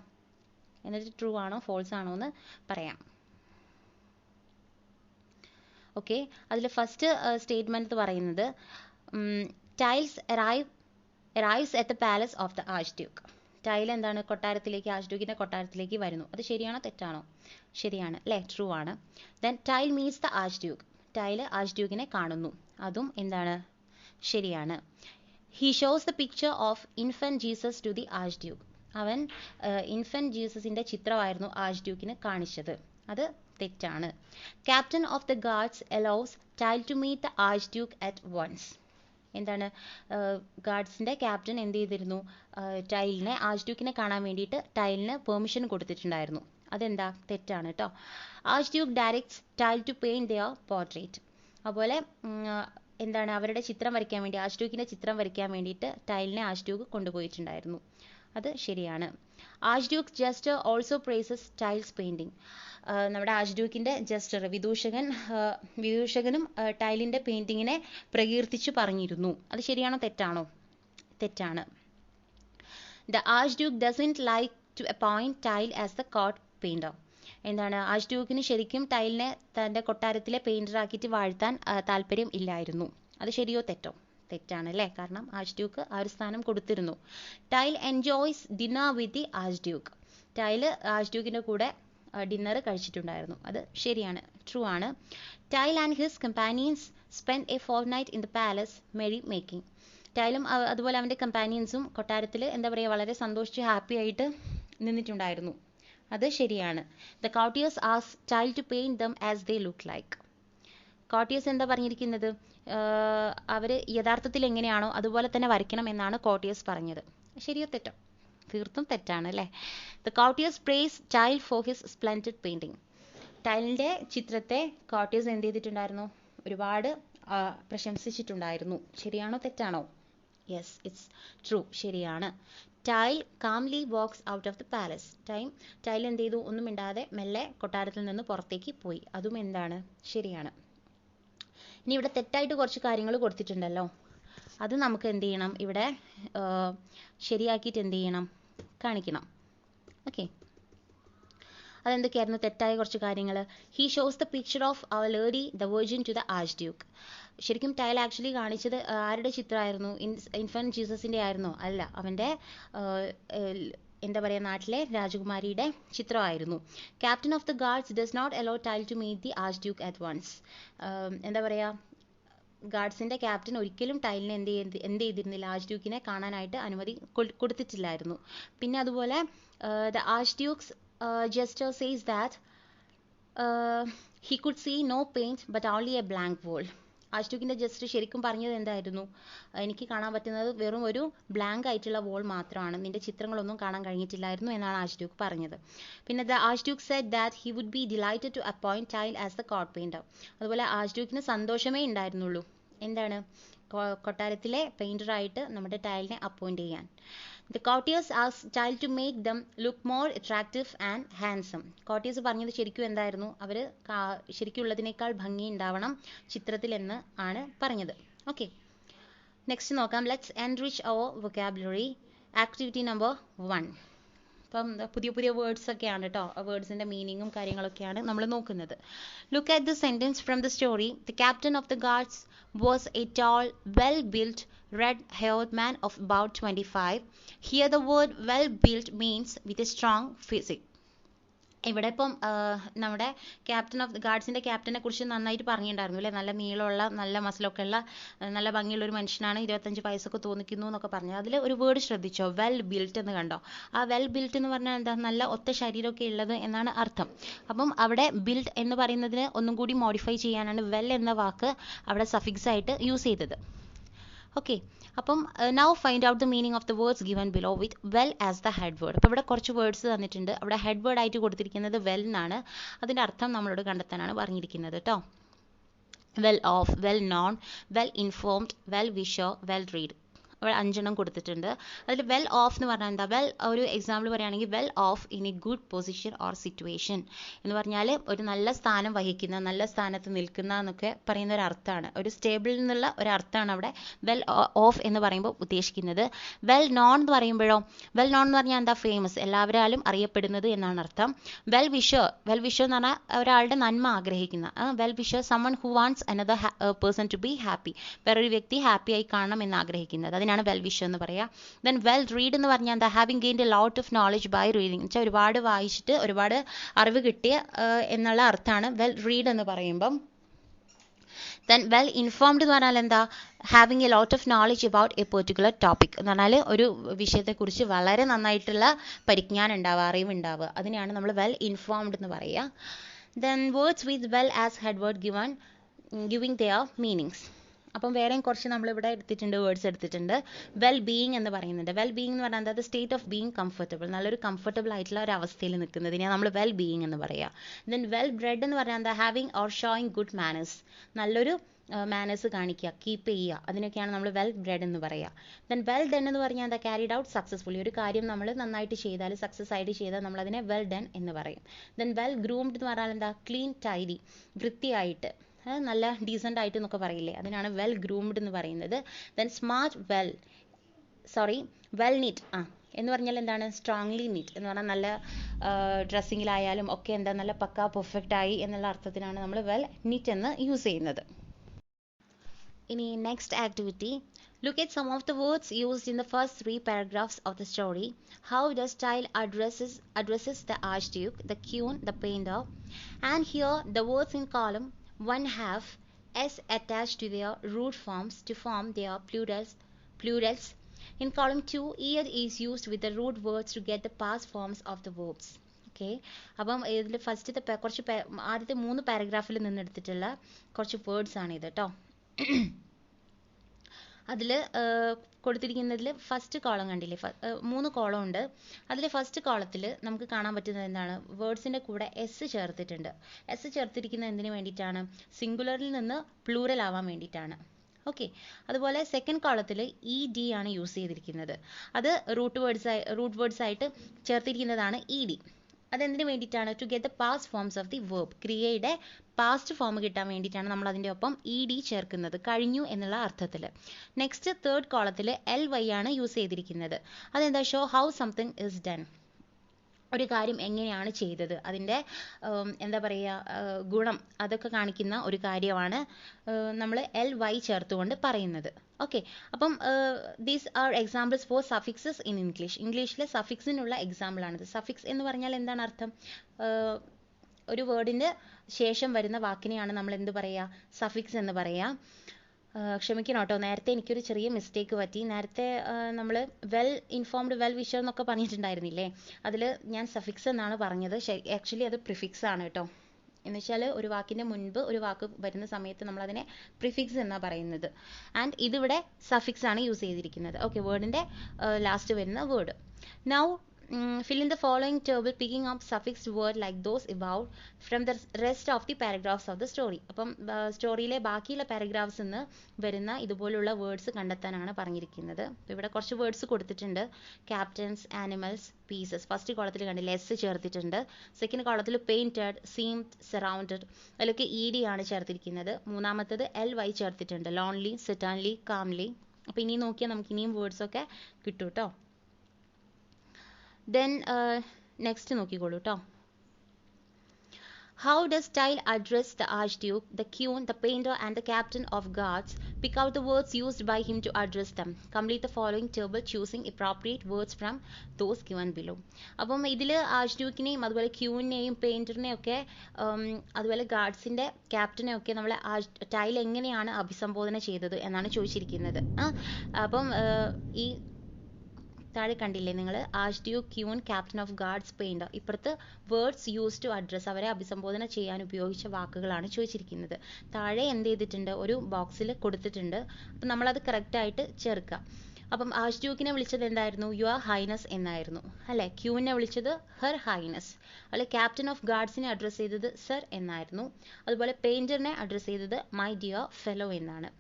എന്നിട്ട് ട്രൂ ആണോ ഫോൾസ് ആണോ എന്ന് പറയാം. ഓക്കെ, അതിൽ ഫസ്റ്റ് സ്റ്റേറ്റ്മെൻറ്റ് പറയുന്നത് Tiles arrives at the palace of the archduke. Tile എന്താണ്? കൊട്ടാരത്തിലേക്ക്, ആർച്ച് ഡ്യൂക്കിൻ്റെ കൊട്ടാരത്തിലേക്ക് വരുന്നു. അത് ശരിയാണോ തെറ്റാണോ? ശരിയാണ് അല്ലേ? ട്രൂ ആണ്. Then Tyl meets the archduke. Tyl ആർച്ച് ഡ്യൂക്കിനെ കാണുന്നു. അതും എന്താണ്? ശരിയാണ്. He shows the picture of infant Jesus to the archduke. അവൻ ഇൻഫന്റ് ജീസസിൻ്റെ ചിത്രമായിരുന്നു ആർച്ച് ഡ്യൂക്കിന് കാണിച്ചത്. അത് തെറ്റാണ്. Captain of the guards allows Tyl to meet the archduke at once. എന്താണ്? ഗാർഡ്സിൻ്റെ ക്യാപ്റ്റൻ എന്ത് ചെയ്തിരുന്നു? ടൈലിനെ, ആർച്ച് ഡ്യൂക്കിനെ കാണാൻ വേണ്ടിയിട്ട് ടൈലിന് പെർമിഷൻ കൊടുത്തിട്ടുണ്ടായിരുന്നു. അതെന്താ? തെറ്റാണ് കേട്ടോ. Archduke directs Tile to paint their portrait. അതുപോലെ എന്താണ്? അവരുടെ ചിത്രം വരയ്ക്കാൻ വേണ്ടി, ആർച്ച് ഡ്യൂക്കിൻ്റെ ചിത്രം വരയ്ക്കാൻ വേണ്ടിയിട്ട് ടൈലിനെ ആർച്ച് ഡ്യൂക്ക് കൊണ്ടുപോയിട്ടുണ്ടായിരുന്നു. അത് ശരിയാണ്. Archduke jester also praises Tile's painting. നമ്മുടെ ആർച്ച് ഡ്യൂക്കിൻ്റെ ജസ്റ്റർ വിദൂഷകനും ടൈലിൻ്റെ പെയിൻറ്റിങ്ങിനെ പ്രകീർത്തിച്ച് പറഞ്ഞിരുന്നു. അത് ശരിയാണോ തെറ്റാണോ? തെറ്റാണ്. The archduke doesn't like to appoint Tile as the court painter. എന്താണ്? ആർച്ച് ഡ്യൂക്കിന് ശരിക്കും ടൈലിനെ തൻ്റെ കൊട്ടാരത്തിലെ പെയിൻറ്ററാക്കിയിട്ട് വാഴ്ത്താൻ താല്പര്യം ഇല്ലായിരുന്നു. അത് ശരിയോ തെറ്റോ? തെറ്റാണ് അല്ലേ? കാരണം ആർച്ച് ഡ്യൂക്ക് ആ ഒരു സ്ഥാനം കൊടുത്തിരുന്നു. Tyl enjoys dinner with the archduke. Tyl ആർച്ച് ഡ്യൂക്കിൻ്റെ കൂടെ ഡിന്നർ കഴിച്ചിട്ടുണ്ടായിരുന്നു. അത് ശരിയാണ്, ട്രൂ ആണ്. Tyl and his companions spend a fortnight in the palace merry making. ടൈലും അതുപോലെ അവൻ്റെ കമ്പാനിയൻസും കൊട്ടാരത്തിൽ എന്താ പറയുക, വളരെ സന്തോഷിച്ച് ഹാപ്പി ആയിട്ട് നിന്നിട്ടുണ്ടായിരുന്നു. അത് ശരിയാണ്. The courtiers asked Tile to paint them as they look like. Courtiers എന്താ പറഞ്ഞിരിക്കുന്നത്? അവർ യഥാർത്ഥത്തിൽ എങ്ങനെയാണോ അതുപോലെ തന്നെ വരയ്ക്കണം എന്നാണ് കോർട്ടിയേഴ്സ് പറഞ്ഞത്. ശരിയോ തെറ്റോ? തീർത്തും തെറ്റാണ് അല്ലേ? The courtiers praise Tyl for his splendid painting. ടൈലിൻ്റെ ചിത്രത്തെ കോർട്ടിയേഴ്സ് എന്ത് ചെയ്തിട്ടുണ്ടായിരുന്നു? ഒരുപാട് പ്രശംസിച്ചിട്ടുണ്ടായിരുന്നു. ശരിയാണോ തെറ്റാണോ? Yes, it's true. ശരിയാണ്. Tyl calmly walks out of the palace. ടൈൽ എന്ത് ചെയ്തു? ഒന്നും മിണ്ടാതെ മെല്ലെ കൊട്ടാരത്തിൽ നിന്ന് പുറത്തേക്ക് പോയി. അതും എന്താണ്? ശരിയാണ്. ഇനി ഇവിടെ തെറ്റായിട്ട് കുറച്ച് കാര്യങ്ങൾ കൊടുത്തിട്ടുണ്ടല്ലോ, അത് നമുക്ക് എന്ത് ചെയ്യണം? ഇവിടെ ശരിയാക്കിയിട്ട് എന്ത് ചെയ്യണം? കാണിക്കണം. ഓക്കെ, അതെന്തൊക്കെയായിരുന്നു തെറ്റായ കുറച്ച് കാര്യങ്ങൾ? He shows the picture of our lady the virgin to the archduke. ശരിക്കും ടൈൽ ആക്ച്വലി കാണിച്ചത് ആരുടെ ചിത്രമായിരുന്നു? ഇൻഫന്റ് ജീസസിൻ്റെ ആയിരുന്നോ? അല്ല, അവൻ്റെ എന്താ പറയുക, നാട്ടിലെ രാജകുമാരിയുടെ ചിത്രമായിരുന്നു. Captain of the guards does not allow Tile to meet the archduke at once. എന്താ പറയുക, ഗാർഡ്സിൻ്റെ ക്യാപ്റ്റൻ ഒരിക്കലും ടൈലിനെ എന്ത് ചെയ്തിരുന്നില്ല? ആർച്ച് ഡ്യൂക്കിനെ കാണാനായിട്ട് അനുമതി കൊടുത്തിട്ടില്ലായിരുന്നു. പിന്നെ അതുപോലെ the archduke's jester says that he could see no paint but only a blank wall. ആർച്ച് ഡ്യൂക്കിൻ്റെ ജസ്റ്റർ ശരിക്കും പറഞ്ഞത് എന്തായിരുന്നു? എനിക്ക് കാണാൻ പറ്റുന്നത് വെറും ഒരു ബ്ലാങ്ക് ആയിട്ടുള്ള വോൾ മാത്രമാണ്, നിന്റെ ചിത്രങ്ങളൊന്നും കാണാൻ കഴിഞ്ഞിട്ടില്ലായിരുന്നു എന്നാണ് ആർച്ച് ഡ്യൂക്ക് പറഞ്ഞത്. പിന്നെ the archduke said that he would be delighted to appoint Tile as the court painter. അതുപോലെ ആർച്ച് ഡ്യൂക്കിന് സന്തോഷമേ ഉണ്ടായിരുന്നുള്ളൂ. എന്താണ്? കൊട്ടാരത്തിലെ പെയിൻറ്ററായിട്ട് നമ്മുടെ ടൈലിനെ അപ്പോയിൻറ്റ് ചെയ്യാൻ. The courtiers asked Tile to make them look more attractive and handsome. Courtiers പറഞ്ഞത് ശരിക്കും എന്തായിരുന്നു? അവർ ശരിക്കും ഉള്ളതിനേക്കാൾ ഭംഗി ഉണ്ടാവണം ചിത്രത്തിൽ എന്ന് ആണ് പറഞ്ഞത്. ഓക്കെ, നെക്സ്റ്റ് നോക്കാം. Let's enrich our vocabulary. Activity number 1. അപ്പം പുതിയ പുതിയ വേർഡ്സ് ഒക്കെയാണ് കേട്ടോ. വേർഡ്സിൻ്റെ മീനിങ്ങും കാര്യങ്ങളൊക്കെയാണ് നമ്മൾ നോക്കുന്നത്. Look at the sentence from the story. The captain of the guards was a tall, well-built, red-haired man of about 25. Here the word well-built means with a strong physique. ഇവിടെ ഇപ്പം നമ്മുടെ ക്യാപ്റ്റൻ ഓഫ് ഗാർഡ്സിൻ്റെ ക്യാപ്റ്റനെ കുറിച്ച് നന്നായിട്ട് പറഞ്ഞിട്ടുണ്ടായിരുന്നു അല്ലേ, നല്ല നീളമുള്ള നല്ല മസിലൊക്കെ ഉള്ള നല്ല ഭംഗിയുള്ള ഒരു മനുഷ്യനാണ്, 25 വയസ്സൊക്കെ തോന്നിക്കുന്നു എന്നൊക്കെ പറഞ്ഞു. അതിൽ ഒരു വേർഡ് ശ്രദ്ധിച്ചോ, വെൽ ബിൽറ്റ് എന്ന് കണ്ടോ? ആ വെൽ ബിൽറ്റ് എന്ന് പറഞ്ഞാൽ എന്താ, നല്ല ഒത്ത ശരീരമൊക്കെ ഉള്ളത് എന്നാണ് അർത്ഥം. അപ്പം അവിടെ ബിൽഡ് എന്ന് പറയുന്നതിന് ഒന്നും കൂടി മോഡിഫൈ ചെയ്യാനാണ് വെൽ എന്ന വാക്ക് അവിടെ സഫിക്സ് ആയിട്ട് യൂസ് ചെയ്തത്. ഓക്കെ, അപ്പം now find out the meaning of the words given below with well as the head word. അപ്പോൾ ഇവിടെ കുറച്ച് വേർഡ്സ് തന്നിട്ടുണ്ട്, അവിടെ ഹെഡ് വേർഡ് ആയിട്ട് കൊടുത്തിരിക്കുന്നത് വെൽ എന്നാണ്. അതിൻ്റെ അർത്ഥം നമ്മളോട് കണ്ടെത്താനാണ് പറഞ്ഞിരിക്കുന്നത് കേട്ടോ. Well of, well known, well informed, well wisher, well read. അവിടെ 5 കൊടുത്തിട്ടുണ്ട്. അതിൽ വെൽ ഓഫ് എന്ന് പറഞ്ഞാൽ എന്താ, വെൽ ഒരു എക്സാമ്പിൾ പറയുകയാണെങ്കിൽ well of in A good position or situation എന്ന് പറഞ്ഞാൽ ഒരു നല്ല സ്ഥാനം വഹിക്കുന്ന, നല്ല സ്ഥാനത്ത് നിൽക്കുന്ന എന്നൊക്കെ പറയുന്ന ഒരു അർത്ഥമാണ്. ഒരു സ്റ്റേബിളിൽ നിന്നുള്ള ഒരു അർത്ഥമാണ് അവിടെ വെൽ ഓഫ് എന്ന് പറയുമ്പോൾ ഉദ്ദേശിക്കുന്നത്. വെൽ നോൺ എന്ന് പറയുമ്പോഴോ, വെൽ നോൺ എന്ന് പറഞ്ഞാൽ എന്താ, ഫേമസ്, എല്ലാവരാലും അറിയപ്പെടുന്നത് എന്നാണ് അർത്ഥം. വെൽ വിഷർ, വെൽ വിഷർ എന്ന് പറഞ്ഞാൽ ഒരാളുടെ നന്മ ആഗ്രഹിക്കുന്ന. Well wisher someone who wants another person to be happy, വേറൊരു വ്യക്തി ഹാപ്പി ആയി കാണണം എന്ന് ആഗ്രഹിക്കുന്നത്, അതിനാണ് വെൽ വിഷർ എന്ന് പറയാം. ദെൻ വെൽ റീഡ് എന്ന് പറഞ്ഞാൽ എന്താ, having gained a lot of knowledge by reading, വെച്ചാൽ ഒരുപാട് വായിച്ചിട്ട് ഒരുപാട് അറിവ് കിട്ടിയ എന്നുള്ള അർത്ഥമാണ് വെൽ റീഡ് എന്ന് പറയുമ്പം. ദെൻ വെൽ ഇൻഫോംഡ് എന്ന് പറഞ്ഞാൽ എന്താ, having A lot of knowledge about A particular topic എന്ന് പറഞ്ഞാൽ ഒരു വിഷയത്തെക്കുറിച്ച് വളരെ നന്നായിട്ടുള്ള പരിജ്ഞാനം ഉണ്ടാവുക, അറിവുണ്ടാവുക, അതിനെയാണ് നമ്മൾ വെൽ ഇൻഫോംഡ് എന്ന് പറയുക. Then words with well as head word giving their meanings. അപ്പം വേറെയും കുറച്ച് നമ്മളിവിടെ എടുത്തിട്ടുണ്ട്, വേർഡ്സ് എടുത്തിട്ടുണ്ട്. വെൽ ബീയിങ് എന്ന് പറയുന്നുണ്ട്. വെൽ ബീയിങ് എന്ന് പറഞ്ഞാൽ എന്താ, സ്റ്റേറ്റ് ഓഫ് ബീയിങ് കംഫർട്ടബിൾ, നല്ലൊരു കംഫർട്ടബിൾ ആയിട്ടുള്ള ഒരു അവസ്ഥയിൽ നിൽക്കുന്നതിനെയാണ് നമ്മൾ വെൽ ബീയിങ് എന്ന് പറയുക. ദെൻ വെൽ ബ്രെഡ് എന്ന് പറഞ്ഞാൽ എന്താ, having or showing good manners, നല്ലൊരു മാനേഴ്സ് കാണിക്കുക, കീപ്പ് ചെയ്യുക, അതിനൊക്കെയാണ് നമ്മൾ വെൽ ബ്രെഡ് എന്ന് പറയുക. ദെൻ വെൽ ഡൺ എന്ന് പറഞ്ഞാൽ എന്താ, ക്യാരിഡ് ഔട്ട് സക്സസ്ഫുള്ളി, ഒരു കാര്യം നമ്മൾ നന്നായിട്ട് ചെയ്താൽ, സക്സസ് ആയിട്ട് ചെയ്താൽ നമ്മൾ അതിനെ വെൽ ഡൺ എന്ന് പറയും. ദെൻ വെൽ ഗ്രൂംഡ് എന്ന് പറഞ്ഞാൽ എന്താ, ക്ലീൻ ടൈഡി, വൃത്തിയായിട്ട്, നല്ല ഡീസൻ്റ് ആയിട്ട് എന്നൊക്കെ പറയില്ലേ, അതിനാണ് വെൽ ഗ്രൂംഡ് എന്ന് പറയുന്നത്. ദെൻ സ്മാർട്ട് വെൽ നീറ്റ് എന്ന് പറഞ്ഞാൽ എന്താണ്, സ്ട്രോങ്ലി നീറ്റ് എന്ന് പറഞ്ഞാൽ നല്ല ഡ്രസ്സിങ്ങിലായാലും ഒക്കെ എന്താ, നല്ല പക്ക പെർഫെക്റ്റ് ആയി എന്നുള്ള അർത്ഥത്തിനാണ് നമ്മൾ വെൽ നീറ്റ് എന്ന് യൂസ് ചെയ്യുന്നത്. ഇനി next activity, look at some of the words used in the first 3 paragraphs of the story. How the style addresses the archduke, the queen, the painter. And here the words in column 1 have s attached to their root forms to form their plurals. In column 2, er is used with the root words to get the past forms of the verbs. Okay, അപ്പം ഇതിൽ ഫസ്റ്റത്തെ ആദ്യത്തെ 3 പാരഗ്രാഫിൽ നിന്നെടുത്തിട്ടുള്ള കുറച്ച് വേർഡ്സ് ആണ് ഇത് കേട്ടോ. അതിൽ കൊടുത്തിരിക്കുന്നതിൽ ഫസ്റ്റ് കോളം കണ്ടില്ലേ, 3 കോളം ഉണ്ട്. അതിൽ ഫസ്റ്റ് കോളത്തിൽ നമുക്ക് കാണാൻ പറ്റുന്നത് എന്താണ്, വേർഡ്സിൻ്റെ കൂടെ എസ് ചേർത്തിട്ടുണ്ട്. എസ് ചേർത്തിരിക്കുന്നത് എന്തിനു വേണ്ടിയിട്ടാണ്, സിംഗുലറിൽ നിന്ന് പ്ലൂറൽ ആവാൻ വേണ്ടിയിട്ടാണ്. ഓക്കെ, അതുപോലെ സെക്കൻഡ് കോളത്തിൽ ഇ ഡി ആണ് യൂസ് ചെയ്തിരിക്കുന്നത്. അത് റൂട്ട് വേർഡ്സ് ആയിട്ട് ചേർത്തിരിക്കുന്നതാണ് ഇ ഡി. അതെന്തിനു വേണ്ടിയിട്ടാണ്, to get the past forms of the verb, ക്രിയയുടെ പാസ്റ്റ് ഫോം കിട്ടാൻ വേണ്ടിയിട്ടാണ് നമ്മൾ അതിൻ്റെ ഒപ്പം ഇ ഡി ചേർക്കുന്നത്, കഴിഞ്ഞു എന്നുള്ള അർത്ഥത്തിൽ. നെക്സ്റ്റ് തേർഡ് കോളത്തിൽ എൽ വൈ ആണ് യൂസ് ചെയ്തിരിക്കുന്നത്. അതെന്താ, show how something is done, ഒരു കാര്യം എങ്ങനെയാണ് ചെയ്തത്, അതിൻ്റെ എന്താ പറയുക, ഗുണം, അതൊക്കെ കാണിക്കുന്ന ഒരു കാര്യമാണ് നമ്മൾ എൽ വൈ ചേർത്തുകൊണ്ട് പറയുന്നത്. ഓക്കെ, അപ്പം these are examples for suffixes in ഇംഗ്ലീഷിലെ സഫിക്സിനുള്ള എക്സാമ്പിളാണിത്. സഫിക്സ് എന്ന് പറഞ്ഞാൽ എന്താണ് അർത്ഥം, ഒരു വേർഡിൻ്റെ ശേഷം വരുന്ന വാക്കിനെയാണ് നമ്മൾ എന്ത് പറയുക, സഫിക്സ് എന്ന് പറയുക. ക്ഷമിക്കണം കേട്ടോ, നേരത്തെ എനിക്കൊരു ചെറിയ മിസ്റ്റേക്ക് പറ്റി. നേരത്തെ നമ്മൾ വെൽ ഇൻഫോംഡ്, വെൽ വിഷർ എന്നൊക്കെ പറഞ്ഞിട്ടുണ്ടായിരുന്നില്ലേ, അതിൽ ഞാൻ സഫിക്സ് എന്നാണ് പറഞ്ഞത്. ആക്ച്വലി അത് പ്രിഫിക്സ് ആണ് കേട്ടോ. എന്ന് വെച്ചാൽ ഒരു വാക്കിൻ്റെ മുൻപ് ഒരു വാക്ക് വരുന്ന സമയത്ത് നമ്മൾ അതിനെ പ്രിഫിക്സ് എന്നാണ് പറയുന്നത്. ആൻഡ് ഇതിവിടെ സഫിക്സ് ആണ് യൂസ് ചെയ്തിരിക്കുന്നത്. ഓക്കെ, വേർഡിൻ്റെ ലാസ്റ്റ് വരുന്ന word. Now fill in the following table picking up suffixed word like those above from the rest of the paragraphs of the story. അപ്പം സ്റ്റോറിയിലെ ബാക്കിയുള്ള പാരഗ്രാഫ്സ് നിന്ന് വരുന്ന ഇതുപോലുള്ള വേർഡ്സ് കണ്ടെത്താനാണ് പറഞ്ഞിരിക്കുന്നത്. ഇവിടെ കുറച്ച് വേർഡ്സ് കൊടുത്തിട്ടുണ്ട്. Captains, animals, pieces. ഫസ്റ്റ് കോളത്തിൽ കണ്ടില്ല, എസ് ചേർത്തിട്ടുണ്ട്. സെക്കൻഡ് കോളത്തിൽ പെയിൻറ്റഡ്, സീംഡ്, സറൗണ്ടഡ്, അതിലൊക്കെ ഇ ഡി ആണ് ചേർത്തിരിക്കുന്നത്. മൂന്നാമത്തത് എൽ വൈ ചേർത്തിട്ടുണ്ട്, ലോൺലി, സെറ്റൻലി, കാംലി. അപ്പോൾ ഇനി നോക്കിയാൽ നമുക്ക് ഇനിയും വേർഡ്സൊക്കെ കിട്ടും കേട്ടോ. ദെൻ നെക്സ്റ്റ് നോക്കിക്കോളൂ കേട്ടോ. How does Tile address the Archduke, the Queen, the painter, and the captain of guards? Pick out the words used by him to address them. Complete the following table choosing appropriate words from those given below. അപ്പം ഇതിൽ ആർച്ച്ഡ്യൂക്കിനെയും അതുപോലെ ക്യൂവിനെയും പെയിൻറ്ററിനെയും ഒക്കെ അതുപോലെ ഗാർഡ്സിൻ്റെ ക്യാപ്റ്റനെ ഒക്കെ നമ്മൾ ടൈൽ എങ്ങനെയാണ് അഭിസംബോധന ചെയ്തത് എന്നാണ് ചോദിച്ചിരിക്കുന്നത്. അപ്പം ഈ താഴെ കണ്ടില്ലേ നിങ്ങൾ, archduke, queen, captain of guards, painter. ഇപ്പുറത്ത് വേർഡ്സ് യൂസ് ടു അഡ്രസ്, അവരെ അഭിസംബോധന ചെയ്യാൻ ഉപയോഗിച്ച വാക്കുകളാണ് ചോദിച്ചിരിക്കുന്നത്. താഴെ എന്ത് ചെയ്തിട്ടുണ്ട്, ഒരു ബോക്സിൽ കൊടുത്തിട്ടുണ്ട്. അപ്പം നമ്മളത് കറക്റ്റായിട്ട് ചേർക്കുക. അപ്പം ആർച്ച്ഡ്യൂക്കിനെ വിളിച്ചത് എന്തായിരുന്നു, യുവർ ഹൈനസ് എന്നായിരുന്നു അല്ലേ. ക്യൂവിനെ വിളിച്ചത് ഹെർ ഹൈനസ്. അല്ലെ ക്യാപ്റ്റൻ ഓഫ് ഗാർഡ്സിനെ അഡ്രസ്സ് ചെയ്തത് സർ എന്നായിരുന്നു. അതുപോലെ പെയിൻറ്ററിനെ അഡ്രസ്സ് ചെയ്തത് മൈ ഡിയർ ഫെലോ എന്നാണ്.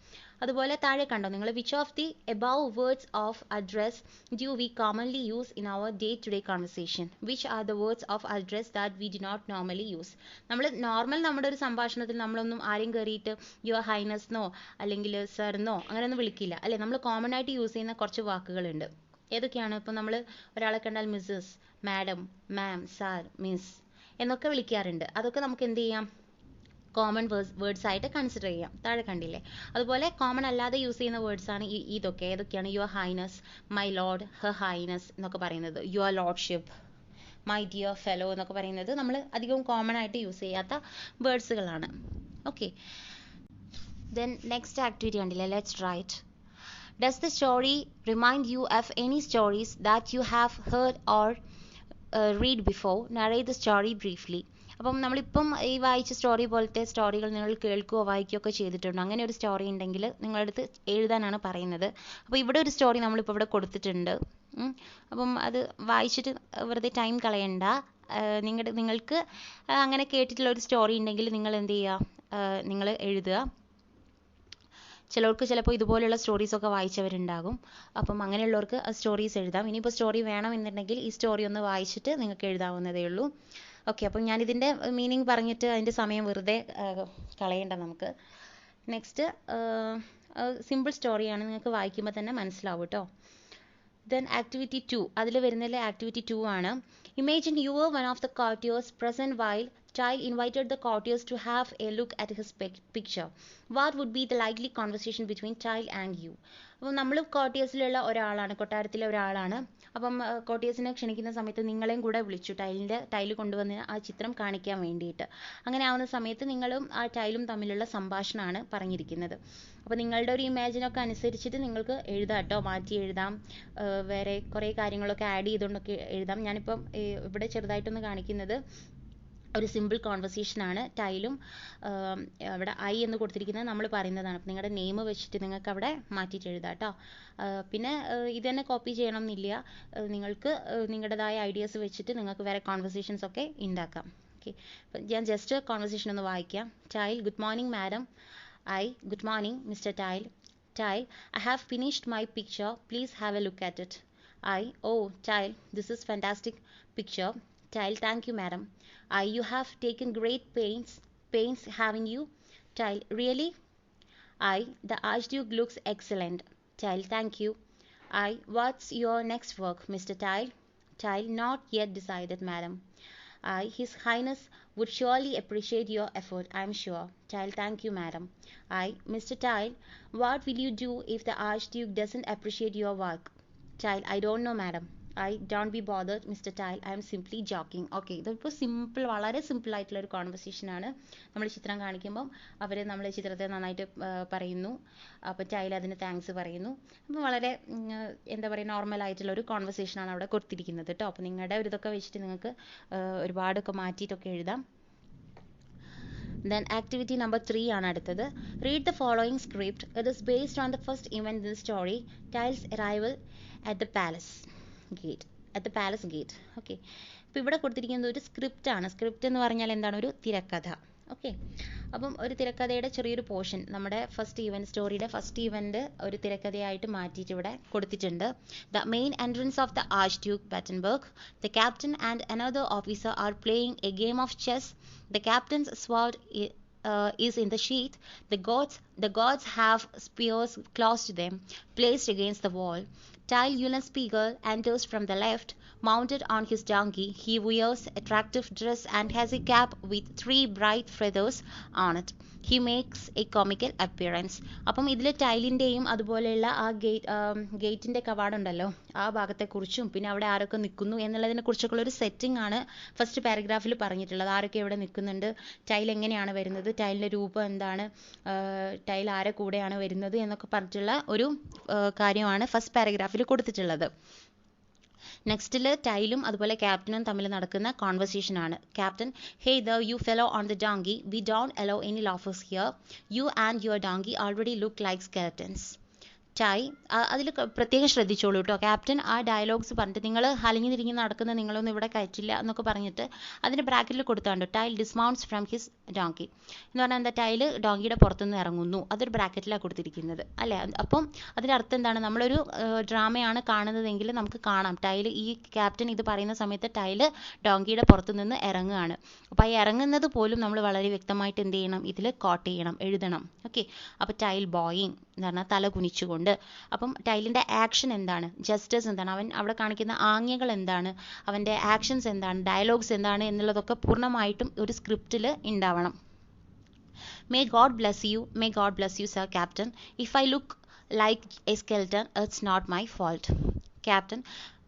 അതുപോലെ താഴെ കണ്ടോ നിങ്ങൾ, which of the above words of address do we commonly use in our day to day conversation, which are the words of address that we do not normally use. നമ്മൾ നമ്മുടെ ഒരു സംഭാഷണത്തിൽ നമ്മളൊന്നും ആരെയും കയറിയിട്ട് യുവർ ഹൈനസ്ന്നോ അല്ലെങ്കിൽ സർന്നോ അങ്ങനെയൊന്നും വിളിക്കില്ല അല്ലേ. നമ്മൾ കോമൺ ആയിട്ട് യൂസ് ചെയ്യുന്ന കുറച്ച് വാക്കുകളുണ്ട്. ഏതൊക്കെയാണ്? ഇപ്പം നമ്മൾ ഒരാളെ കണ്ടാൽ മിസ്സസ്, മാഡം, മാം, സാർ, മിസ് എന്നൊക്കെ വിളിക്കാറുണ്ട്. അതൊക്കെ നമുക്ക് എന്ത് ചെയ്യാം, കോമൺ വേർഡ്സ് ആയിട്ട് കൺസിഡർ ചെയ്യാം. താഴെ കണ്ടില്ലേ. അതുപോലെ കോമൺ അല്ലാതെ യൂസ് ചെയ്യുന്ന വേർഡ്സ് ആണ് ഇതൊക്കെ. ഏതൊക്കെയാണ്? Your highness, my lord, her highness എന്നൊക്കെ പറയുന്നത്, your lordship, my dear fellow എന്നൊക്കെ പറയുന്നത് നമ്മൾ അധികവും കോമൺ ആയിട്ട് യൂസ് ചെയ്യാത്ത വേർഡ്സുകളാണ്. ഓക്കെ, ദെൻ നെക്സ്റ്റ് ആക്ടിവിറ്റി കണ്ടില്ലേ, let's write. Does the story remind you of any stories that you have heard or read before? Narrate the story briefly. അപ്പം നമ്മളിപ്പം ഈ വായിച്ച സ്റ്റോറി പോലത്തെ സ്റ്റോറികൾ നിങ്ങൾ കേൾക്കുകയോ വായിക്കുകയോ ഒക്കെ ചെയ്തിട്ടുണ്ടോ? അങ്ങനെ ഒരു സ്റ്റോറി ഉണ്ടെങ്കിൽ നിങ്ങളടുത്ത് എഴുതാനാണ് പറയുന്നത്. അപ്പോൾ ഇവിടെ ഒരു സ്റ്റോറി നമ്മളിപ്പോൾ ഇവിടെ കൊടുത്തിട്ടുണ്ട്. അപ്പം അത് വായിച്ചിട്ട് വെറുതെ ടൈം കളയണ്ട. നിങ്ങൾക്ക് അങ്ങനെ കേട്ടിട്ടുള്ള ഒരു സ്റ്റോറി ഉണ്ടെങ്കിൽ നിങ്ങൾ എന്ത് ചെയ്യുക, നിങ്ങൾ എഴുതുക. ചിലർക്ക് ചിലപ്പോൾ ഇതുപോലെയുള്ള സ്റ്റോറീസൊക്കെ വായിച്ചവരുണ്ടാകും. അപ്പം അങ്ങനെയുള്ളവർക്ക് ആ സ്റ്റോറീസ് എഴുതാം. ഇനിയിപ്പോൾ സ്റ്റോറി വേണമെന്നുണ്ടെങ്കിൽ ഈ സ്റ്റോറി ഒന്ന് വായിച്ചിട്ട് നിങ്ങൾക്ക് എഴുതാവുന്നതേ ഉള്ളൂ. ഓക്കെ, അപ്പം ഞാനിതിൻ്റെ മീനിങ് പറഞ്ഞിട്ട് അതിൻ്റെ സമയം വെറുതെ കളയണ്ട നമുക്ക്. നെക്സ്റ്റ് സിമ്പിൾ സ്റ്റോറിയാണ്, നിങ്ങൾക്ക് വായിക്കുമ്പോൾ തന്നെ മനസ്സിലാവും കേട്ടോ. ദെൻ ആക്ടിവിറ്റി 2, അതിൽ വരുന്നതിൽ ആക്ടിവിറ്റി 2 ആണ്. Imagine U were one of the courtiers present while Tile invited the courtiers to have a look at his picture. What would be the likely conversation between Tile and you? അപ്പോൾ നമ്മൾ കോർട്ടിയേഴ്സിലുള്ള ഒരാളാണ്, കൊട്ടാരത്തിലെ ഒരാളാണ്. അപ്പം കോർട്ടിയേഴ്സിനെ ക്ഷണിക്കുന്ന സമയത്ത് നിങ്ങളെയും കൂടെ വിളിച്ചു, ടൈല് കൊണ്ടുവന്ന് ആ ചിത്രം കാണിക്കാൻ വേണ്ടിയിട്ട്. അങ്ങനെ ആവുന്ന സമയത്ത് നിങ്ങളും ആ ടൈലും തമ്മിലുള്ള സംഭാഷണമാണ് പറഞ്ഞിരിക്കുന്നത്. അപ്പോൾ നിങ്ങളുടെ ഒരു ഇമാജിനൊക്കെ അനുസരിച്ചിട്ട് നിങ്ങൾക്ക് എഴുതാം കേട്ടോ, മാറ്റി എഴുതാം, വേറെ കുറേ കാര്യങ്ങളൊക്കെ ആഡ് ചെയ്തുകൊണ്ടൊക്കെ എഴുതാം. ഞാനിപ്പം ഇവിടെ ചെറുതായിട്ടൊന്ന് കാണിക്കുന്നത് ഒരു സിമ്പിൾ കോൺവെർസേഷനാണ്. ടൈലും അവിടെ ഐ എന്ന് കൊടുത്തിരിക്കുന്നത് നമ്മൾ പറയുന്നതാണ്. അപ്പം നിങ്ങളുടെ നെയിം വെച്ചിട്ട് നിങ്ങൾക്ക് അവിടെ മാറ്റിയിട്ട് എഴുതാം കേട്ടോ. പിന്നെ ഇത് തന്നെ കോപ്പി ചെയ്യണം എന്നില്ല, നിങ്ങൾക്ക് നിങ്ങളുടേതായ ഐഡിയാസ് വെച്ചിട്ട് നിങ്ങൾക്ക് വേറെ കോൺവെർസേഷൻസ് ഒക്കെ ഉണ്ടാക്കാം. ഓക്കെ, അപ്പം ഞാൻ ജസ്റ്റ് കോൺവെർസേഷൻ ഒന്ന് വായിക്കാം. Tile, good morning madam. I, good morning mister Tile. Tile, I have finished my picture, please have a look at it. I, oh Tile, this is fantastic picture. Tile, thank you madam. You have taken great pains haven't you? Tile, really? The Archduke looks excellent. Tile, thank you. What's your next work, Mr. Tile? Tile, not yet decided madam. His Highness would surely appreciate your effort, I'm sure. Tile, thank you madam. Mr. Tile, what will you do if the Archduke doesn't appreciate your work? Tile, I don't know madam. Don't be bothered Mr. Tile, I am simply joking. Okay, ഇതിപ്പോൾ സിമ്പിൾ, വളരെ സിമ്പിൾ ആയിട്ടുള്ള ഒരു കോൺവെർസേഷനാണ്. നമ്മൾ ചിത്രം കാണിക്കുമ്പം അവർ നമ്മൾ ചിത്രത്തെ നന്നായിട്ട് പറയുന്നു, അപ്പോൾ ടൈൽ അതിന് താങ്ക്സ് പറയുന്നു. അപ്പോൾ വളരെ എന്താ പറയുക, നോർമൽ ആയിട്ടുള്ള ഒരു കോൺവെർസേഷനാണ് അവിടെ കൊടുത്തിരിക്കുന്നത് കേട്ടോ. അപ്പോൾ നിങ്ങളുടെ ഒരു ഇതൊക്കെ വെച്ചിട്ട് നിങ്ങൾക്ക് ഒരുപാടൊക്കെ മാറ്റിയിട്ടൊക്കെ എഴുതാം. Then activity number 3 ആണ് അടുത്തത്. Read the following script. It is based on the first event in the story, Tile's arrival at the palace gate. Okay, അപ്പോൾ ഇവിടെ കൊടുത്തിരിക്കുന്നത് ഒരു സ്ക്രിപ്റ്റാണ്. സ്ക്രിപ്റ്റ് എന്ന് പറഞ്ഞാൽ എന്താണ്, ഒരു തിരക്കഥ. ഓക്കെ, അപ്പം ഒരു തിരക്കഥയുടെ ചെറിയൊരു പോർഷൻ നമ്മുടെ സ്റ്റോറിയുടെ ഫസ്റ്റ് ഇവന്റ് ഒരു തിരക്കഥയായിട്ട് മാറ്റിയിട്ട് ഇവിടെ കൊടുത്തിട്ടുണ്ട്. The main entrance of the archduke Battenberg. The captain and another officer are playing A game of chess. The captains sword is in the sheath. The gods The gods have spears close to them, placed against the wall. Tile Eulenspiegel enters from the left, mounted on his donkey. He wears attractive dress and has a cap with 3 bright feathers on it. He makes a comical appearance. അപ്പം ഇതിൽ ടൈലിൻ്റെയും അതുപോലെയുള്ള ആ ഗേറ്റിൻ്റെ കവാടം ഉണ്ടല്ലോ, ആ ഭാഗത്തെക്കുറിച്ചും പിന്നെ അവിടെ ആരൊക്കെ നിൽക്കുന്നു എന്നുള്ളതിനെ കുറിച്ചൊക്കെയുള്ള ഒരു സെറ്റിംഗ് ആണ് ഫസ്റ്റ് പാരഗ്രാഫിൽ പറഞ്ഞിട്ടുള്ളത്. ആരൊക്കെ എവിടെ നിൽക്കുന്നുണ്ട്, ടൈൽ എങ്ങനെയാണ് വരുന്നത്, ടൈലിൻ്റെ രൂപം എന്താണ്, ടൈൽ ആരെ കൂടെയാണ് വരുന്നത് എന്നൊക്കെ പറഞ്ഞിട്ടുള്ള ഒരു കാര്യമാണ് ഫസ്റ്റ് പാരഗ്രാഫിൽ കൊടുത്തിട്ടുള്ളത്. നെക്സ്റ്റിൽ ടൈലും അതുപോലെ ക്യാപ്റ്റനും തമ്മിൽ നടക്കുന്ന കോൺവെർസേഷൻ ആണ്. Captain: hey the you fellow on the donkey, we don't allow any loafers here. You and your donkey already look like skeletons. ടൈ അതിൽ പ്രത്യേകം ശ്രദ്ധിച്ചോളൂ കേട്ടോ. ക്യാപ്റ്റൻ ആ ഡയലോഗ്സ് പറഞ്ഞിട്ട് നിങ്ങൾ അലിഞ്ഞു തിരിഞ്ഞ് നടക്കുന്ന നിങ്ങളൊന്നും ഇവിടെ കയറ്റില്ല എന്നൊക്കെ പറഞ്ഞിട്ട് അതിൻ്റെ ബ്രാക്കറ്റിൽ കൊടുത്താണ്ട് ടൈൽ ഡിസ്മൗണ്ട്സ് ഫ്രം ഹിസ് ഡോങ്കി എന്ന് പറഞ്ഞാൽ എന്താ, ടൈൽ ഡോങ്കിയുടെ പുറത്തുനിന്ന് ഇറങ്ങുന്നു. അതൊരു ബ്രാക്കറ്റിലാണ് കൊടുത്തിരിക്കുന്നത് അല്ലേ. അപ്പം അതിൻ്റെ അർത്ഥം എന്താണ്, നമ്മളൊരു ഡ്രാമയാണ് കാണുന്നതെങ്കിൽ നമുക്ക് കാണാം ടൈൽ ഈ ക്യാപ്റ്റൻ ഇത് പറയുന്ന സമയത്ത് ടൈൽ ഡോങ്കിയുടെ പുറത്തു നിന്ന് ഇറങ്ങുകയാണ്. അപ്പോൾ ഈ ഇറങ്ങുന്നത് പോലും നമ്മൾ വളരെ വ്യക്തമായിട്ട് എന്ത് ചെയ്യണം, ഇതിൽ കോട്ട് ചെയ്യണം, എഴുതണം. ഓക്കെ. അപ്പോൾ ടൈൽ ബോയിങ് എന്ന് പറഞ്ഞാൽ തല കുനിച്ചുകൊണ്ട്. അപ്പം ടൈലിൻ്റെ ആക്ഷൻ എന്താണ്, ജസ്റ്റേഴ്സ് എന്താണ്, അവൻ അവിടെ കാണിക്കുന്ന ആംഗ്യങ്ങൾ എന്താണ്, അവൻ്റെ ആക്ഷൻസ് എന്താണ്, ഡയലോഗ്സ് എന്താണ് എന്നുള്ളതൊക്കെ പൂർണ്ണമായിട്ടും ഒരു സ്ക്രിപ്റ്റിൽ ഉണ്ടാവണം. May God bless you, sir, Captain. If I look like a skeleton, it's not my fault. Captain: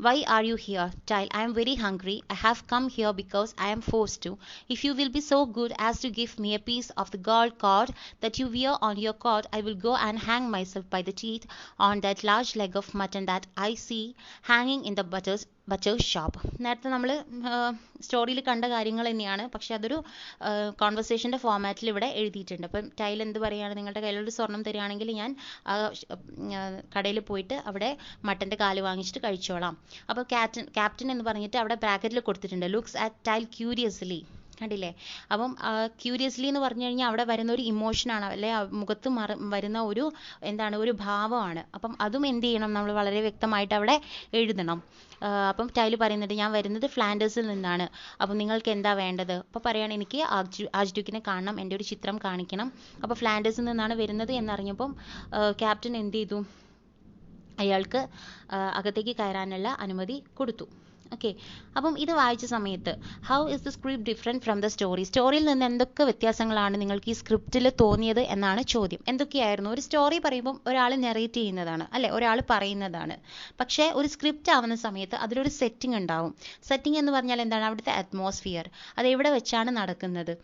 why are you here? Tile: I am very hungry. I have come here because I am forced to. If you will be so good as to give me a piece of the gold cord that you wear on your coat, I will go and hang myself by the teeth on that large leg of mutton that I see hanging in the butcher's shop. നേരത്തെ നമ്മൾ സ്റ്റോറിയിൽ കണ്ട കാര്യങ്ങൾ തന്നെയാണ്, പക്ഷെ അതൊരു കോൺവെർസേഷൻ്റെ ഫോമാറ്റിൽ ഇവിടെ എഴുതിയിട്ടുണ്ട്. അപ്പം ടൈൽ എന്ത് പറയുകയാണ്, നിങ്ങളുടെ കയ്യിലൊരു സ്വർണം തരികയാണെങ്കിൽ ഞാൻ കടയിൽ പോയിട്ട് അവിടെ മട്ടൻ്റെ കാല് വാങ്ങിച്ചിട്ട് കഴിച്ചോളാം. അപ്പോൾ ക്യാപ്റ്റൻ എന്ന് പറഞ്ഞിട്ട് അവിടെ ബ്രാക്കറ്റിൽ കൊടുത്തിട്ടുണ്ട് ലുക്സ് അറ്റ് ടൈൽ ക്യൂരിയസ്ലി. കണ്ടില്ലേ. അപ്പം ക്യൂരിയസ്ലി എന്ന് പറഞ്ഞു കഴിഞ്ഞാൽ അവിടെ വരുന്ന ഒരു ഇമോഷനാണ്, അല്ലെ മുഖത്ത് വരുന്ന ഒരു എന്താണ്, ഒരു ഭാവമാണ്. അപ്പം അതും എന്ത് ചെയ്യണം, നമ്മൾ വളരെ വ്യക്തമായിട്ട് അവിടെ എഴുതണം. അപ്പം ടൈൽ പറയുന്നുണ്ട് ഞാൻ വരുന്നത് ഫ്ലാൻഡേഴ്സിൽ നിന്നാണ്, അപ്പം നിങ്ങൾക്ക് എന്താ വേണ്ടത്. അപ്പോൾ പറയുകയാണ് എനിക്ക് ആർച്ച് ഡ്യൂക്കിനെ കാണണം, എൻ്റെ ഒരു ചിത്രം കാണിക്കണം. അപ്പോൾ ഫ്ലാൻഡേഴ്സിൽ നിന്നാണ് വരുന്നത് എന്നറിഞ്ഞപ്പം ക്യാപ്റ്റൻ എന്ത് ചെയ്തു, അയാൾക്ക് അകത്തേക്ക് കയറാനുള്ള അനുമതി കൊടുത്തു. ഓക്കെ. അപ്പം ഇത് വായിച്ച സമയത്ത് how is the script different from the story, സ്റ്റോറിയിൽ നിന്ന് എന്തൊക്കെ വ്യത്യാസങ്ങളാണ് നിങ്ങൾക്ക് ഈ സ്ക്രിപ്റ്റിൽ തോന്നിയത് എന്നാണ് ചോദ്യം. എന്തൊക്കെയായിരുന്നു, ഒരു സ്റ്റോറി പറയുമ്പം ഒരാൾ നെറേറ്റ് ചെയ്യുന്നതാണ് അല്ലേ, ഒരാൾ പറയുന്നതാണ്. പക്ഷേ ഒരു സ്ക്രിപ്റ്റ് ആവുന്ന സമയത്ത് അതിലൊരു സെറ്റിംഗ് ഉണ്ടാവും. സെറ്റിംഗ് എന്ന് പറഞ്ഞാൽ എന്താണ്, അവിടുത്തെ അറ്റ്മോസ്ഫിയർ, അത് എവിടെ വെച്ചാണ് നടക്കുന്നത്,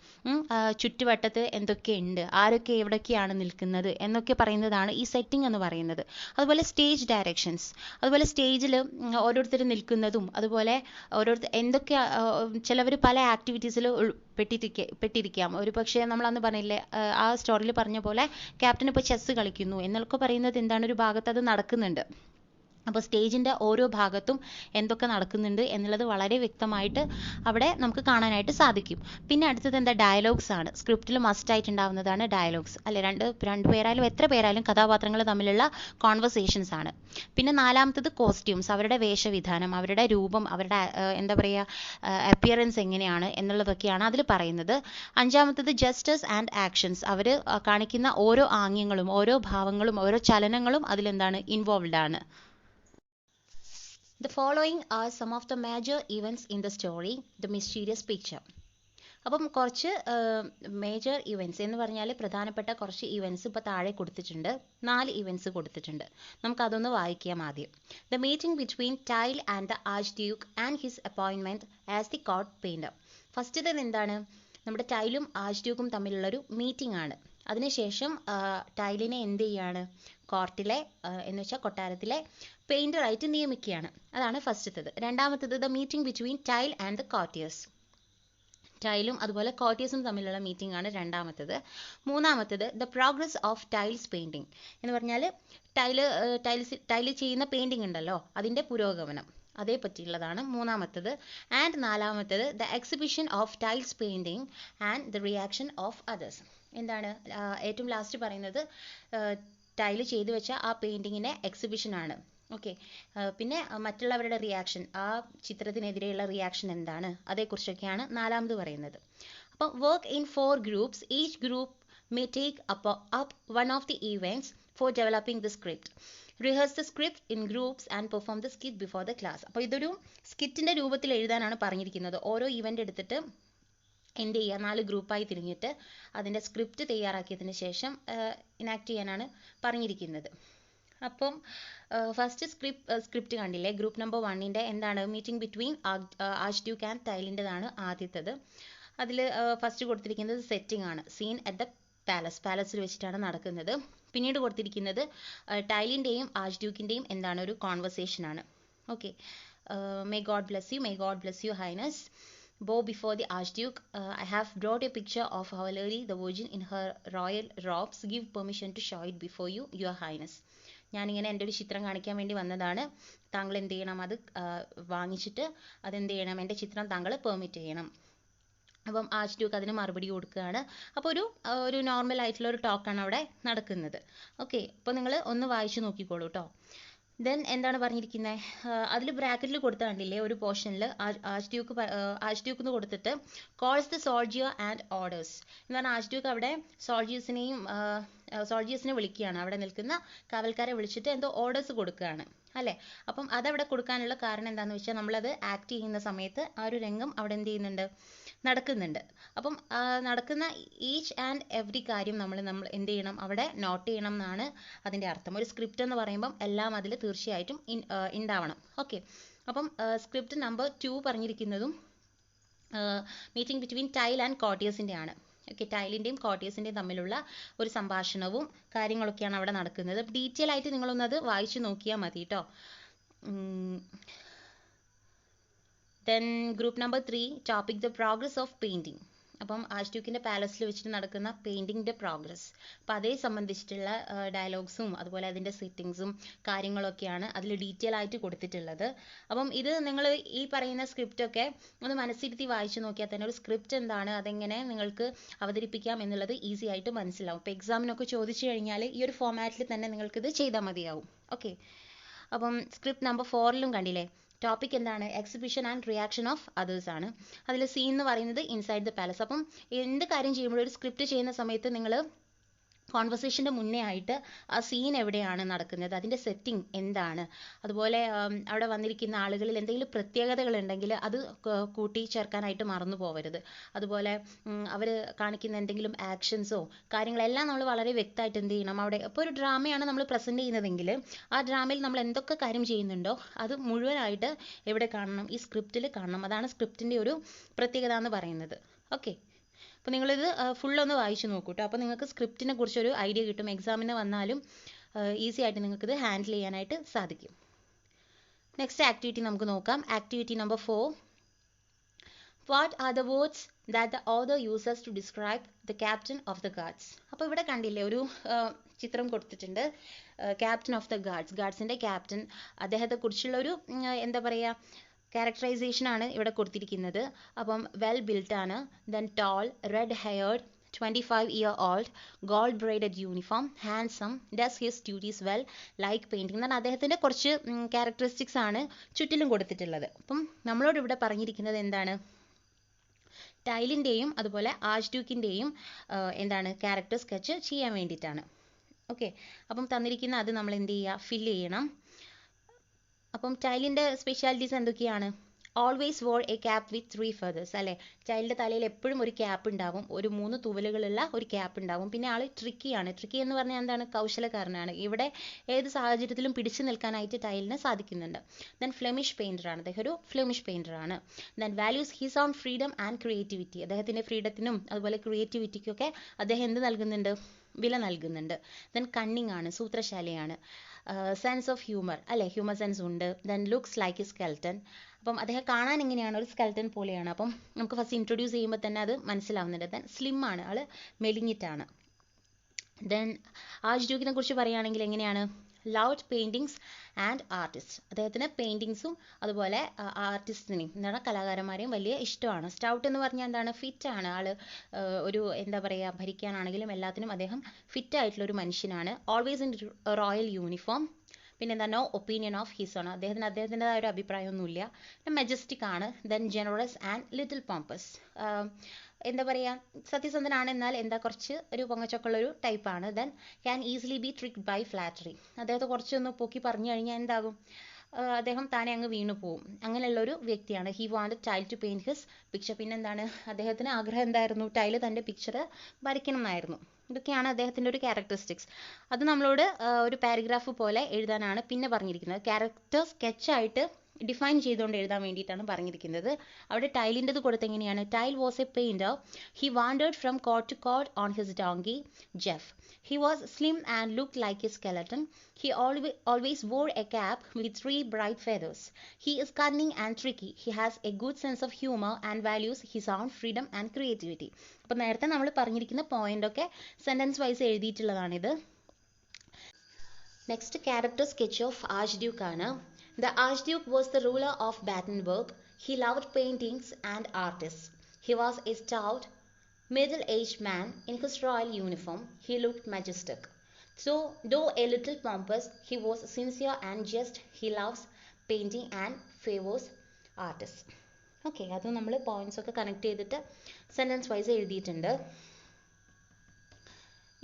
ചുറ്റുവട്ടത്ത് എന്തൊക്കെയുണ്ട്, ആരൊക്കെ എവിടെയൊക്കെയാണ് നിൽക്കുന്നത് എന്നൊക്കെ പറയുന്നതാണ് ഈ സെറ്റിംഗ് എന്ന് പറയുന്നത്. അതുപോലെ സ്റ്റേജ് ഡയറക്ഷൻസ്, അതുപോലെ സ്റ്റേജിൽ ഓരോരുത്തർ നിൽക്കുന്നതും അതുപോലെ ഓരോരുത്തർ എന്തൊക്കെ, ചിലവർ പല ആക്ടിവിറ്റീസിൽ പെട്ടിരിക്കാം. ഒരു പക്ഷേ നമ്മളന്ന് പറഞ്ഞില്ലേ ആ സ്റ്റോറിയിൽ പറഞ്ഞ പോലെ ക്യാപ്റ്റൻ ഇപ്പോൾ ചെസ്സ് കളിക്കുന്നു എന്നൊക്കെ പറയുന്നത് എന്താണ്, ഒരു ഭാഗത്ത് അത് നടക്കുന്നുണ്ട്. അപ്പോൾ സ്റ്റേജിൻ്റെ ഓരോ ഭാഗത്തും എന്തൊക്കെ നടക്കുന്നുണ്ട് എന്നുള്ളത് വളരെ വ്യക്തമായിട്ട് അവിടെ നമുക്ക് കാണാനായിട്ട് സാധിക്കും. പിന്നെ അടുത്തത് എന്താ, ഡയലോഗ്സ് ആണ്. സ്ക്രിപ്റ്റിൽ മസ്റ്റായിട്ടുണ്ടാവുന്നതാണ് ഡയലോഗ്സ് അല്ലെ. രണ്ട് പേരായാലും എത്ര പേരായാലും കഥാപാത്രങ്ങൾ തമ്മിലുള്ള കോൺവെർസേഷൻസ് ആണ്. പിന്നെ നാലാമത്തത് കോസ്റ്റ്യൂംസ്, അവരുടെ വേഷവിധാനം, അവരുടെ രൂപം, അവരുടെ എന്താ പറയുക അപ്പിയറൻസ് എങ്ങനെയാണ് എന്നുള്ളതൊക്കെയാണ് അതിൽ പറയുന്നത്. അഞ്ചാമത്തത് ജസ്റ്റേഴ്സ് ആൻഡ് ആക്ഷൻസ്, അവർ കാണിക്കുന്ന ഓരോ ആംഗ്യങ്ങളും ഓരോ ഭാവങ്ങളും ഓരോ ചലനങ്ങളും അതിലെന്താണ് ഇൻവോൾവ്ഡ് ആണ്. The following are some of the major events in the story, the mysterious picture. അപ്പം കുറച്ച് മേജർ ഇവൻറ്റ്സ് എന്ന് പറഞ്ഞാൽ പ്രധാനപ്പെട്ട കുറച്ച് ഇവൻറ്റ്സ് ഇപ്പോൾ താഴെ കൊടുത്തിട്ടുണ്ട്. 4 ഇവൻറ്റ്സ് കൊടുത്തിട്ടുണ്ട്. നമുക്കതൊന്ന് വായിക്കാം ആദ്യം. The meeting between tile and the archduke and his appointment as the court painter. ഫസ്റ്റത്തെ എന്താണ്, നമ്മുടെ ടൈലും ആർച്ച് ഡ്യൂക്കും തമ്മിലുള്ളൊരു മീറ്റിംഗ് ആണ്. അതിനുശേഷം ടൈലിനെ എന്ത് ചെയ്യാണ്, കോർട്ടിലെ എന്ന് വെച്ചാൽ കൊട്ടാരത്തിലെ പെയിൻറ്ററായിട്ട് നിയമിക്കുകയാണ്. അതാണ് ഫസ്റ്റത്തത്. രണ്ടാമത്തത് the meeting between tile and the courtiers, ടൈലും അതുപോലെ കോർട്ടിയേഴ്സും തമ്മിലുള്ള മീറ്റിംഗ് ആണ് രണ്ടാമത്തത്. മൂന്നാമത്തത് the progress of Tyl's painting എന്ന് പറഞ്ഞാൽ ടൈല് ചെയ്യുന്ന പെയിൻറ്റിങ് ഉണ്ടല്ലോ അതിൻ്റെ പുരോഗമനം, അതേ പറ്റിയുള്ളതാണ് മൂന്നാമത്തത്. ആൻഡ് നാലാമത്തത് the exhibition of Tyl's painting and the reaction of others. എന്താണ് ഏറ്റവും ലാസ്റ്റ് പറയുന്നത്, ടൈല് ചെയ്തു വെച്ച ആ പെയിൻറ്റിങ്ങിൻ്റെ എക്സിബിഷനാണ്. ഓക്കെ. പിന്നെ മറ്റുള്ളവരുടെ റിയാക്ഷൻ, ആ ചിത്രത്തിനെതിരെയുള്ള റിയാക്ഷൻ എന്താണ്, അതേക്കുറിച്ചൊക്കെയാണ് നാലാമത് പറയുന്നത്. അപ്പം work in 4 groups, each group may take up one of the events for developing the script. Rehearse the script in groups and perform the skit before the class. അപ്പോൾ ഇതൊരു സ്കിറ്റിൻ്റെ രൂപത്തിൽ എഴുതാനാണ് പറഞ്ഞിരിക്കുന്നത്. ഓരോ ഇവൻ്റ് എടുത്തിട്ട് എന്ത് ചെയ്യുക, 4 ഗ്രൂപ്പായി തിരിഞ്ഞിട്ട് അതിൻ്റെ സ്ക്രിപ്റ്റ് തയ്യാറാക്കിയതിന് ശേഷം ഇനാക്ട് ചെയ്യാനാണ് പറഞ്ഞിരിക്കുന്നത്. അപ്പം ഫസ്റ്റ് സ്ക്രിപ്റ്റ് കണ്ടില്ലേ, ഗ്രൂപ്പ് നമ്പർ 1ൻ്റെ എന്താണ്, meeting between archduke and ടൈലിൻ്റെതാണ് ആദ്യത്തത്. അതിൽ ഫസ്റ്റ് കൊടുത്തിരിക്കുന്നത് സെറ്റിംഗ് ആണ്, സീൻ അറ്റ് ദ പാലസിൽ വെച്ചിട്ടാണ് നടക്കുന്നത്. പിന്നീട് കൊടുത്തിരിക്കുന്നത് ടൈലിൻ്റെയും ആർച്ച് ഡ്യൂക്കിൻ്റെയും എന്താണ്, ഒരു കോൺവെർസേഷൻ ആണ്. Okay, may God bless you highness. Bow before the Archduke. I have brought a picture of Our Lady the Virgin in her royal robes. Give permission to show it before you, Your Highness. ഞാനിങ്ങനെ എൻ്റെ ഒരു ചിത്രം കാണിക്കാൻ വേണ്ടി വന്നതാണ്. താങ്കൾ എന്ത് ചെയ്യണം, അത് വാങ്ങിച്ചിട്ട് അതെന്ത് ചെയ്യണം, എൻ്റെ ചിത്രം താങ്കൾ പെർമിറ്റ് ചെയ്യണം. അപ്പം ആർച്ച് ഡ്യൂക്ക് അതിന് മറുപടി കൊടുക്കുകയാണ്. അപ്പോൾ ഒരു നോർമൽ ആയിട്ടുള്ള ഒരു ടോക്കാണ് അവിടെ നടക്കുന്നത്. ഓക്കെ, അപ്പോൾ നിങ്ങൾ ഒന്ന് വായിച്ചു നോക്കിക്കോളൂ കേട്ടോ. ദെൻ എന്താണ് പറഞ്ഞിരിക്കുന്നത്, അതിൽ ബ്രാക്കറ്റിൽ കൊടുത്ത കണ്ടില്ലേ ഒരു പോർഷനിൽ ആർച്ച് ഡ്യൂക്ക് എന്ന് കൊടുത്തിട്ട് calls the soldier and orders എന്ന് പറഞ്ഞാൽ ആർച്ച് ഡ്യൂക്ക് അവിടെ സോൾജിയേഴ്സിനെ വിളിക്കുകയാണ്, അവിടെ നിൽക്കുന്ന കാവൽക്കാരെ വിളിച്ചിട്ട് എന്തോ ഓർഡേഴ്സ് കൊടുക്കുകയാണ് അല്ലേ. അപ്പം അതവിടെ കൊടുക്കാനുള്ള കാരണം എന്താണെന്ന് വെച്ചാൽ നമ്മളത് ആക്ട് ചെയ്യുന്ന സമയത്ത് ആ ഒരു രംഗം അവിടെ എന്ത് ചെയ്യുന്നുണ്ട്, നടക്കുന്നുണ്ട്. അപ്പം നടക്കുന്ന ഈച്ച് ആൻഡ് എവറി കാര്യം നമ്മൾ എന്ത് ചെയ്യണം, അവിടെ നോട്ട് ചെയ്യണം എന്നാണ് അതിൻ്റെ അർത്ഥം. ഒരു സ്ക്രിപ്റ്റ് എന്ന് പറയുമ്പം എല്ലാം അതിൽ തീർച്ചയായിട്ടും ഉണ്ടാവണം. ഓക്കെ, അപ്പം സ്ക്രിപ്റ്റ് നമ്പർ 2 പറഞ്ഞിരിക്കുന്നതും മീറ്റിംഗ് ബിറ്റ്വീൻ ടൈൽ ആൻഡ് കോർട്ടിയേഴ്സിൻ്റെ ആണ്. ഓക്കെ, ടൈലിൻ്റെയും കോർട്ടിയേഴ്സിൻ്റെയും തമ്മിലുള്ള ഒരു സംഭാഷണവും കാര്യങ്ങളൊക്കെയാണ് അവിടെ നടക്കുന്നത്. ഡീറ്റെയിൽ ആയിട്ട് നിങ്ങളൊന്നത് വായിച്ചു നോക്കിയാൽ മതി കേട്ടോ. Then group number 3 topic the progress of painting. അപ്പം ആർച്ച് ഡ്യൂക്കിൻ്റെ പാലസിൽ വെച്ചിട്ട് നടക്കുന്ന പെയിൻറ്റിങ്ങിൻ്റെ പ്രോഗ്രസ്, അപ്പോൾ അതേ സംബന്ധിച്ചിട്ടുള്ള ഡയലോഗ്സും അതുപോലെ അതിൻ്റെ സെറ്റിങ്സും കാര്യങ്ങളൊക്കെയാണ് അതിൽ ഡീറ്റെയിൽ ആയിട്ട് കൊടുത്തിട്ടുള്ളത്. അപ്പം ഇത് നിങ്ങൾ ഈ പറയുന്ന സ്ക്രിപ്റ്റൊക്കെ ഒന്ന് മനസ്സിരുത്തി വായിച്ചു നോക്കിയാൽ തന്നെ ഒരു സ്ക്രിപ്റ്റ് എന്താണ്, അതെങ്ങനെ നിങ്ങൾക്ക് അവതരിപ്പിക്കാം എന്നുള്ളത് ഈസി ആയിട്ട് മനസ്സിലാവും. ഇപ്പോൾ എക്സാമിനൊക്കെ ചോദിച്ചു കഴിഞ്ഞാൽ ഈ ഒരു ഫോമാറ്റിൽ തന്നെ നിങ്ങൾക്കിത് ചെയ്താൽ മതിയാവും. ഓക്കെ, അപ്പം സ്ക്രിപ്റ്റ് നമ്പർ 4ലും കണ്ടില്ലേ, ടോപ്പിക് എന്താണ്, exhibition and reaction of others ആണ്. അതിൽ സീൻ എന്ന് പറയുന്നത് ഇൻസൈഡ് ദ പാലസ്. അപ്പം എന്ത് കാര്യം ചെയ്യുമ്പോഴും ഒരു സ്ക്രിപ്റ്റ് ചെയ്യുന്ന സമയത്ത് നിങ്ങൾ കോൺവെർസേഷൻ്റെ മുന്നേ ആയിട്ട് ആ സീൻ എവിടെയാണ് നടക്കുന്നത്, അതിൻ്റെ സെറ്റിംഗ് എന്താണ്, അതുപോലെ അവിടെ വന്നിരിക്കുന്ന ആളുകളിൽ എന്തെങ്കിലും പ്രത്യേകതകൾ ഉണ്ടെങ്കിൽ അത് കൂട്ടി ചേർക്കാനായിട്ട് മറന്നു പോകരുത്. അതുപോലെ അവർ കാണിക്കുന്ന എന്തെങ്കിലും ആക്ഷൻസോ കാര്യങ്ങളെല്ലാം നമ്മൾ വളരെ വ്യക്തമായിട്ട് എന്ത് ചെയ്യണം, അവിടെ ഇപ്പോൾ ഒരു ഡ്രാമയാണ് നമ്മൾ പ്രസൻറ്റ് ചെയ്യുന്നതെങ്കിൽ ആ ഡ്രാമയിൽ നമ്മൾ എന്തൊക്കെ കാര്യം ചെയ്യുന്നുണ്ടോ അത് മുഴുവനായിട്ട് എവിടെ കാണണം, ഈ സ്ക്രിപ്റ്റിൽ കാണണം. അതാണ് സ്ക്രിപ്റ്റിൻ്റെ ഒരു പ്രത്യേകത എന്ന് പറയുന്നത്. ഓക്കെ, അപ്പോൾ നിങ്ങളിത് ഫുള്ളൊന്ന് വായിച്ചു നോക്കൂ കേട്ടോ. അപ്പോൾ നിങ്ങൾക്ക് സ്ക്രിപ്റ്റിനെ കുറിച്ചൊരു ഐഡിയ കിട്ടും. എക്സാമിന് വന്നാലും ഈസി ആയിട്ട് നിങ്ങൾക്കിത് ഹാൻഡിൽ ചെയ്യാനായിട്ട് സാധിക്കും. നെക്സ്റ്റ് ആക്ടിവിറ്റി നമുക്ക് നോക്കാം. Activity number 4. What are the words that the author uses to describe the captain of the guards. അപ്പോൾ ഇവിടെ കണ്ടില്ലേ ഒരു ചിത്രം കൊടുത്തിട്ടുണ്ട്, ക്യാപ്റ്റൻ ഓഫ് ദ ഗാർഡ്സിൻ്റെ ക്യാപ്റ്റൻ, അദ്ദേഹത്തെക്കുറിച്ചുള്ള ഒരു എന്താ പറയുക ക്യാരക്ടറൈസേഷൻ ആണ് ഇവിടെ കൊടുത്തിരിക്കുന്നത്. അപ്പം വെൽ ബിൽറ്റ് ആണ്, then tall, red haired, 25-year-old, gold braided uniform, handsome, does his duties well, like painting. എന്നാൽ അദ്ദേഹത്തിൻ്റെ കുറച്ച് ക്യാരക്ടറിസ്റ്റിക്സ് ആണ് ചുറ്റിലും കൊടുത്തിട്ടുള്ളത്. അപ്പം നമ്മളോട് ഇവിടെ പറഞ്ഞിരിക്കുന്നത് എന്താണ്, ടൈലിൻ്റെയും അതുപോലെ ആർച്ച് ഡ്യൂക്കിൻ്റെയും എന്താണ് ക്യാരക്ടർ സ്കെച്ച് ചെയ്യാൻ വേണ്ടിയിട്ടാണ്. ഓക്കെ, അപ്പം തന്നിരിക്കുന്ന അത് നമ്മൾ എന്ത് ചെയ്യുക, ഫില്ല് ചെയ്യണം. അപ്പം ടൈലിൻ്റെ സ്പെഷ്യാലിറ്റീസ് എന്തൊക്കെയാണ്, always war A cap with 3 feathers അല്ലേ. ടൈലിൻ്റെ തലയിൽ എപ്പോഴും ഒരു ക്യാപ്പ് ഉണ്ടാവും, ഒരു 3 തൂവലുകളുള്ള ഒരു ക്യാപ്പ് ഉണ്ടാവും. പിന്നെ ആൾ ട്രിക്കിയാണ്. ട്രിക്കി എന്ന് പറഞ്ഞാൽ എന്താണ്, കൗശലക്കാരനാണ്. ഇവിടെ ഏത് സാഹചര്യത്തിലും പിടിച്ചു നിൽക്കാനായിട്ട് ടൈലിന് സാധിക്കുന്നുണ്ട്. ദെൻ ഫ്ലെമിഷ് പെയിൻറ്ററാണ്, അദ്ദേഹം ഒരു ഫ്ലെമിഷ് പെയിൻറ്ററാണ്. Then values his own freedom and creativity, അദ്ദേഹത്തിൻ്റെ ഫ്രീഡത്തിനും അതുപോലെ ക്രിയേറ്റിവിറ്റിക്കൊക്കെ അദ്ദേഹം എന്ത് നൽകുന്നുണ്ട്, വില നൽകുന്നുണ്ട്. ദെൻ കണ്ണിങ് ആണ്, സൂത്രശാലിയാണ്. സെൻസ് ഓഫ് ഹ്യൂമർ അല്ലേ, ഹ്യൂമർ സെൻസ് ഉണ്ട്. Then looks like A skeleton, അപ്പം അദ്ദേഹം കാണാൻ എങ്ങനെയാണ്, ഒരു സ്കെൽട്ടൻ പോലെയാണ്. അപ്പം നമുക്ക് ഫസ്റ്റ് ഇൻട്രൊഡ്യൂസ് ചെയ്യുമ്പോൾ തന്നെ അത് മനസ്സിലാവുന്നുണ്ട്. ദെൻ സ്ലിം ആണ്, ആൾ മെലിഞ്ഞിട്ടാണ്. ദെൻ ആർച്ച് ഡ്യൂക്കിനെ കുറിച്ച് പറയുകയാണെങ്കിൽ എങ്ങനെയാണ്, ലൗഡ് പെയിൻറ്റിങ്സ് ആൻഡ് ആർട്ടിസ്റ്റ്, അദ്ദേഹത്തിന് പെയിൻറ്റിങ്സും അതുപോലെ ആർട്ടിസ്റ്റിനെയും എന്താണ് കലാകാരന്മാരെയും വലിയ ഇഷ്ടമാണ്. സ്റ്റൗട്ട് എന്ന് പറഞ്ഞാൽ എന്താണ്, ഫിറ്റാണ് ആൾ, ഒരു എന്താ പറയുക ഭരിക്കാനാണെങ്കിലും എല്ലാത്തിനും അദ്ദേഹം ഫിറ്റായിട്ടുള്ള ഒരു മനുഷ്യനാണ്. Always in royal uniform. പിന്നെ എന്താ, നോ ഒപ്പീനിയൻ ഓഫ് ഹിസ് ആണ്, അദ്ദേഹത്തിൻ്റെതായ ഒരു അഭിപ്രായമൊന്നുമില്ല. മെജസ്റ്റിക് ആണ്. Then generous and little pompous, എന്താ പറയുക, സത്യസന്ധനാണ്, എന്നാൽ എന്താ കുറച്ച് ഒരു പൊങ്ങച്ചൊക്കെയുള്ളൊരു ടൈപ്പാണ്. Then can easily be tricked by flattery. അദ്ദേഹത്തെ കുറച്ചൊന്ന് പൊക്കി പറഞ്ഞു കഴിഞ്ഞാൽ എന്താകും, അദ്ദേഹം താനെ അങ്ങ് വീണു പോവും. അങ്ങനെയുള്ളൊരു വ്യക്തിയാണ്. He wanted Tile to paint his picture. പിന്നെന്താണ്, അദ്ദേഹത്തിന് ആഗ്രഹം എന്തായിരുന്നു, ടൈൽ തൻ്റെ പിക്ചർ വരയ്ക്കണം എന്നായിരുന്നു. ഇതൊക്കെയാണ് അദ്ദേഹത്തിൻ്റെ ഒരു ക്യാരക്ടറിസ്റ്റിക്സ്. അത് നമ്മളോട് ഒരു പാരഗ്രാഫ് പോലെ എഴുതാനാണ് പിന്നെ പറഞ്ഞിരിക്കുന്നത്. ക്യാരക്ടർ സ്കെച്ചായിട്ട് ഡിഫൈൻ ചെയ്തുകൊണ്ട് എഴുതാൻ വേണ്ടിയിട്ടാണ് പറഞ്ഞിരിക്കുന്നത്. അവിടെ ടൈലിൻ്റെത് കൊടുത്തെങ്ങനെയാണ്, Tyl was a painter. He wandered from court to court on his donkey Jef. He was slim and looked like a skeleton. He always wore a cap with 3 bright feathers. He is cunning and tricky. He has a good sense of humor and values his own freedom and creativity. അപ്പോൾ നേരത്തെ നമ്മൾ പറഞ്ഞിരിക്കുന്ന പോയിൻ്റൊക്കെ സെൻറ്റൻസ് വൈസ് എഴുതിയിട്ടുള്ളതാണിത്. Next character sketch of archduke ആണ്. The Archduke was the ruler of Battenberg. He loved paintings and artists. He was a stout, middle-aged man in his royal uniform. He looked majestic. So, though a little pompous, he was sincere and just. He loves painting and favors artists. Okay, അത് നമ്മൾ പോയിന്റ്സ് ഒക്കെ കണക്ട് ചെയ്തിട്ട് സെൻറ്റൻസ് വൈസ് എഴുതിയിട്ടുണ്ട്.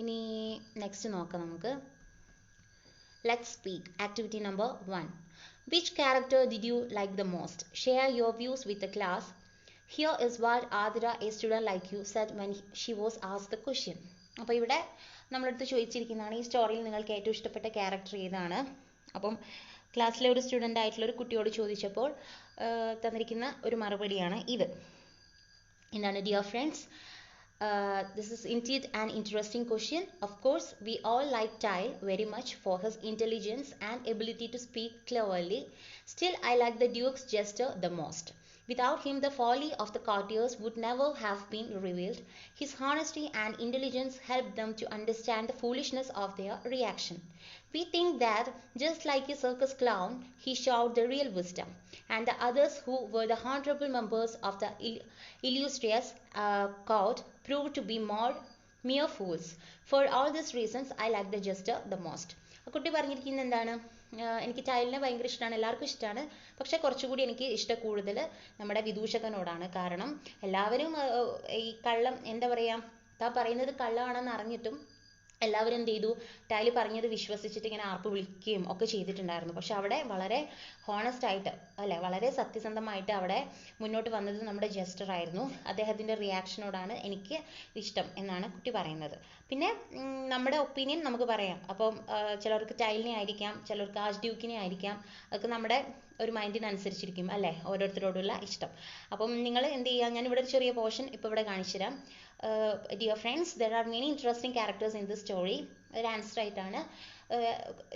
ഇനി നെക്സ്റ്റ് നോക്കാം നമുക്ക്. Let's speak. Activity number 1. Which character did you like the most? Share your views with the class. Here is what Adira, a student like you, said when she was asked the question. അപ്പോൾ ഇവിടെ നമ്മളടുത്ത് ചോദിച്ചിരിക്കുന്നതാണ്, ഈ സ്റ്റോറിയിൽ നിങ്ങൾക്ക് ഏറ്റവും ഇഷ്ടപ്പെട്ട ക്യാരക്ടർ ഏതാണ്. അപ്പം ക്ലാസ്സിലെ ഒരു സ്റ്റുഡൻ്റ് ആയിട്ടുള്ള ഒരു കുട്ടിയോട് ചോദിച്ചപ്പോൾ തന്നിരിക്കുന്ന ഒരു മറുപടിയാണ് ഇത്. എന്താണ്, dear friends, this is indeed an interesting question. Of course, we all like Tile very much for his intelligence and ability to speak cleverly. Still, I like the Duke's jester the most. Without him, the folly of the courtiers would never have been revealed. His honesty and intelligence helped them to understand the foolishness of their reaction. We think that, just like a circus clown, he showed the real wisdom, and the others who were the honorable members of the illustrious court proved to be mere fools. For all these reasons, I like the jester the most. കുട്ടി പറഞ്ഞിരിക്കുന്നത് എന്താണ്, എനിക്ക് ടൈലിനെ ഭയങ്കര ഇഷ്ടമാണ്, എല്ലാവർക്കും ഇഷ്ടമാണ്, പക്ഷേ കുറച്ചുകൂടി എനിക്ക് ഇഷ്ടം കൂടുതൽ നമ്മുടെ വിദൂഷകനോടാണ്. കാരണം എല്ലാവരും ഈ കള്ളം, എന്താ പറയുക, താൻ പറയുന്നത് കള്ളമാണെന്ന് അറിഞ്ഞിട്ടും എല്ലാവരും എന്ത് ചെയ്തു, ടൈല് പറഞ്ഞത് വിശ്വസിച്ചിട്ട് ഇങ്ങനെ ആർപ്പ് വിളിക്കുകയും ഒക്കെ ചെയ്തിട്ടുണ്ടായിരുന്നു. പക്ഷെ അവിടെ വളരെ ഹോണസ്റ്റ് ആയിട്ട്, അല്ലെ, വളരെ സത്യസന്ധമായിട്ട് അവിടെ മുന്നോട്ട് വന്നത് നമ്മുടെ ജസ്റ്റർ ആയിരുന്നു. അദ്ദേഹത്തിൻ്റെ റിയാക്ഷനോടാണ് എനിക്ക് ഇഷ്ടം എന്നാണ് കുട്ടി പറയുന്നത്. പിന്നെ നമ്മുടെ ഒപ്പീനിയൻ നമുക്ക് പറയാം. അപ്പം ചിലർക്ക് ടൈലിനെ ആയിരിക്കാം, ചിലർക്ക് ആർച്ച്ഡ്യൂക്കിനെ ആയിരിക്കാം. അതൊക്കെ നമ്മുടെ ഒരു മൈൻഡിനനുസരിച്ചിരിക്കും, അല്ലേ, ഓരോരുത്തരോടുള്ള ഇഷ്ടം. അപ്പം നിങ്ങൾ എന്ത് ചെയ്യുക, ഞാനിവിടെ ഒരു ചെറിയ പോർഷൻ ഇപ്പോൾ ഇവിടെ കാണിച്ചു തരാം. Dear friends, there are many interesting characters in this story. ഒരു ആൻസർ ആയിട്ടാണ്.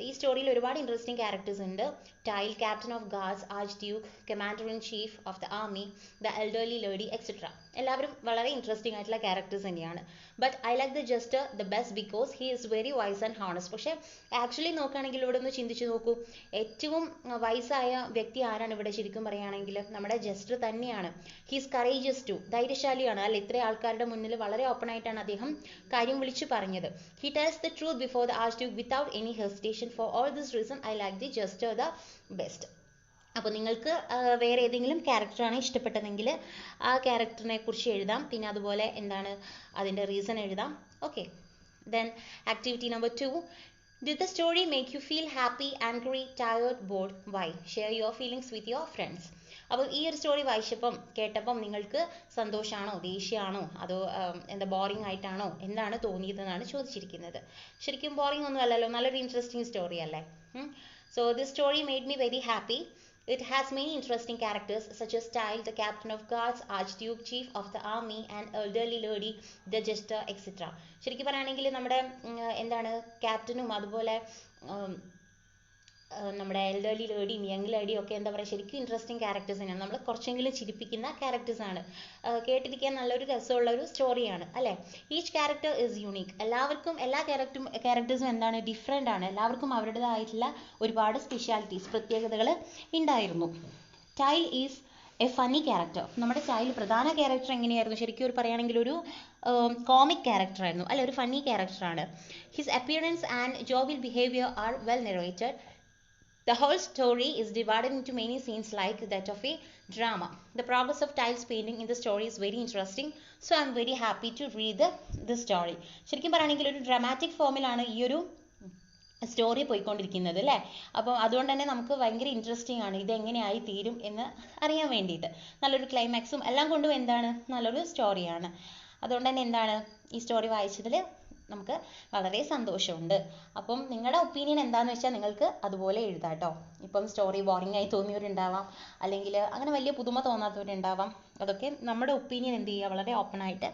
ഈ സ്റ്റോറിയിൽ ഒരുപാട് ഇൻട്രസ്റ്റിംഗ് ക്യാരക്ടേഴ്സ് ഉണ്ട്. Tile, captain of guards, archduke, commander in chief of the army, the elderly lady, etcetera. എല്ലാവരും വളരെ ഇൻട്രസ്റ്റിംഗ് ആയിട്ടുള്ള ക്യാരക്ടേഴ്സ് തന്നെയാണ്. But I like the jester the best because he is very wise and honest. പക്ഷേ ആക്ച്വലി നോക്കുകയാണെങ്കിൽ ഇവിടെ ഒന്ന് ചിന്തിച്ച് നോക്കൂ, ഏറ്റവും വയസ്സായ വ്യക്തി ആരാണ് ഇവിടെ ശരിക്കും പറയുകയാണെങ്കിൽ, നമ്മുടെ ജസ്റ്റർ തന്നെയാണ്. ഹീസ് കറേജിയസ് ടു, ധൈര്യശാലിയാണ്, അല്ല, ഇത്രയും ആൾക്കാരുടെ മുന്നിൽ വളരെ ഓപ്പൺ ആയിട്ടാണ് അദ്ദേഹം കാര്യം വിളിച്ചു പറഞ്ഞത്. He tells the truth before the archduke without any hesitation. For all this reason I like the jester the best. അപ്പോൾ നിങ്ങൾക്ക് വേറെ ഏതെങ്കിലും ക്യാരക്ടറാണ് ഇഷ്ടപ്പെട്ടതെങ്കിൽ ആ ക്യാരക്ടറിനെ കുറിച്ച് എഴുതാം. പിന്നെ അതുപോലെ എന്താണ് അതിൻ്റെ റീസൺ എഴുതാം. Okay, then activity number 2. Did the story make you feel happy, angry, tired, bored? Why? Share your feelings with your friends. അപ്പോൾ ഈ ഒരു സ്റ്റോറി വായിച്ചപ്പം കേട്ടപ്പം നിങ്ങൾക്ക് സന്തോഷമാണോ, ദേഷ്യമാണോ, അതോ എന്താ ബോറിംഗ് ആയിട്ടാണോ, എന്താണ് തോന്നിയതെന്നാണ് ചോദിച്ചിരിക്കുന്നത്. ശരിക്കും ബോറിംഗ് ഒന്നും അല്ലല്ലോ, നല്ലൊരു ഇൻട്രസ്റ്റിംഗ് സ്റ്റോറി അല്ലേ. So this story made me very happy. It has many interesting characters such as Tile, the captain of guards, archduke, chief of the army, and elderly lady, the jester, etc. ശരിക്കും പറയുകയാണെങ്കിൽ നമ്മുടെ എന്താണ് ക്യാപ്റ്റനും അതുപോലെ നമ്മുടെ എൽഡർലി ലേഡിയും യങ് ലേഡിയും ഒക്കെ എന്താ പറയുക, ശരിക്കും ഇൻട്രസ്റ്റിംഗ് ക്യാരക്ടേഴ്സ് തന്നെയാണ്. നമ്മൾ കുറച്ചെങ്കിലും ചിരിപ്പിക്കുന്ന ക്യാരക്ടേഴ്സാണ്. കേട്ടിരിക്കാൻ നല്ലൊരു രസമുള്ള ഒരു സ്റ്റോറിയാണ്, അല്ലേ. Each character is unique. എല്ലാവർക്കും എല്ലാ ക്യാരക്ടേഴ്സും എന്താണ്, ഡിഫറെൻ്റ് ആണ്. എല്ലാവർക്കും അവരുടേതായിട്ടുള്ള ഒരുപാട് സ്പെഷ്യാലിറ്റീസ്, പ്രത്യേകതകൾ ഉണ്ടായിരുന്നു. Tile is a funny character. നമ്മുടെ ടൈൽ പ്രധാന ക്യാരക്ടർ എങ്ങനെയായിരുന്നു, ശരിക്കും ഒരു പറയുകയാണെങ്കിൽ ഒരു കോമിക് ക്യാരക്ടറായിരുന്നു, അല്ലെ, ഒരു ഫണ്ണി ക്യാരക്ടറാണ്. His appearance and jovial behaviour are well narrated. The whole story is divided into many scenes like that of a drama. The progress of tiles painting in the story is very interesting. So I'm very happy to read the story. ശരിക്കും പറയുകയാണെങ്കിൽ ഒരു ഡ്രാമാറ്റിക് ഫോമിലാണ് ഈ ഒരു സ്റ്റോറി പോയിക്കൊണ്ടിരിക്കുന്നത് അല്ലേ. അപ്പം അതുകൊണ്ട് തന്നെ നമുക്ക് ഭയങ്കര ഇൻട്രസ്റ്റിംഗ് ആണ് ഇത് എങ്ങനെയായി തീരും എന്ന് അറിയാൻ വേണ്ടിയിട്ട്. നല്ലൊരു ക്ലൈമാക്സും എല്ലാം കൊണ്ടും എന്താണ് നല്ലൊരു സ്റ്റോറിയാണ്. അതുകൊണ്ട് തന്നെ എന്താണ് ഈ സ്റ്റോറി വായിച്ചതിൽ നമുക്ക് വളരെ സന്തോഷമുണ്ട്. അപ്പം നിങ്ങളുടെ ഒപ്പീനിയൻ എന്താണെന്ന് വെച്ചാൽ നിങ്ങൾക്ക് അതുപോലെ എഴുതാം കേട്ടോ. ഇപ്പം സ്റ്റോറി ബോറിംഗ് ആയി തോന്നിയവരുണ്ടാവാം, അല്ലെങ്കിൽ അങ്ങനെ വലിയ പുതുമ തോന്നാത്തവരുണ്ടാവാം. അതൊക്കെ നമ്മുടെ ഒപ്പീനിയൻ എന്ത് ചെയ്യുക, വളരെ ഓപ്പൺ ആയിട്ട്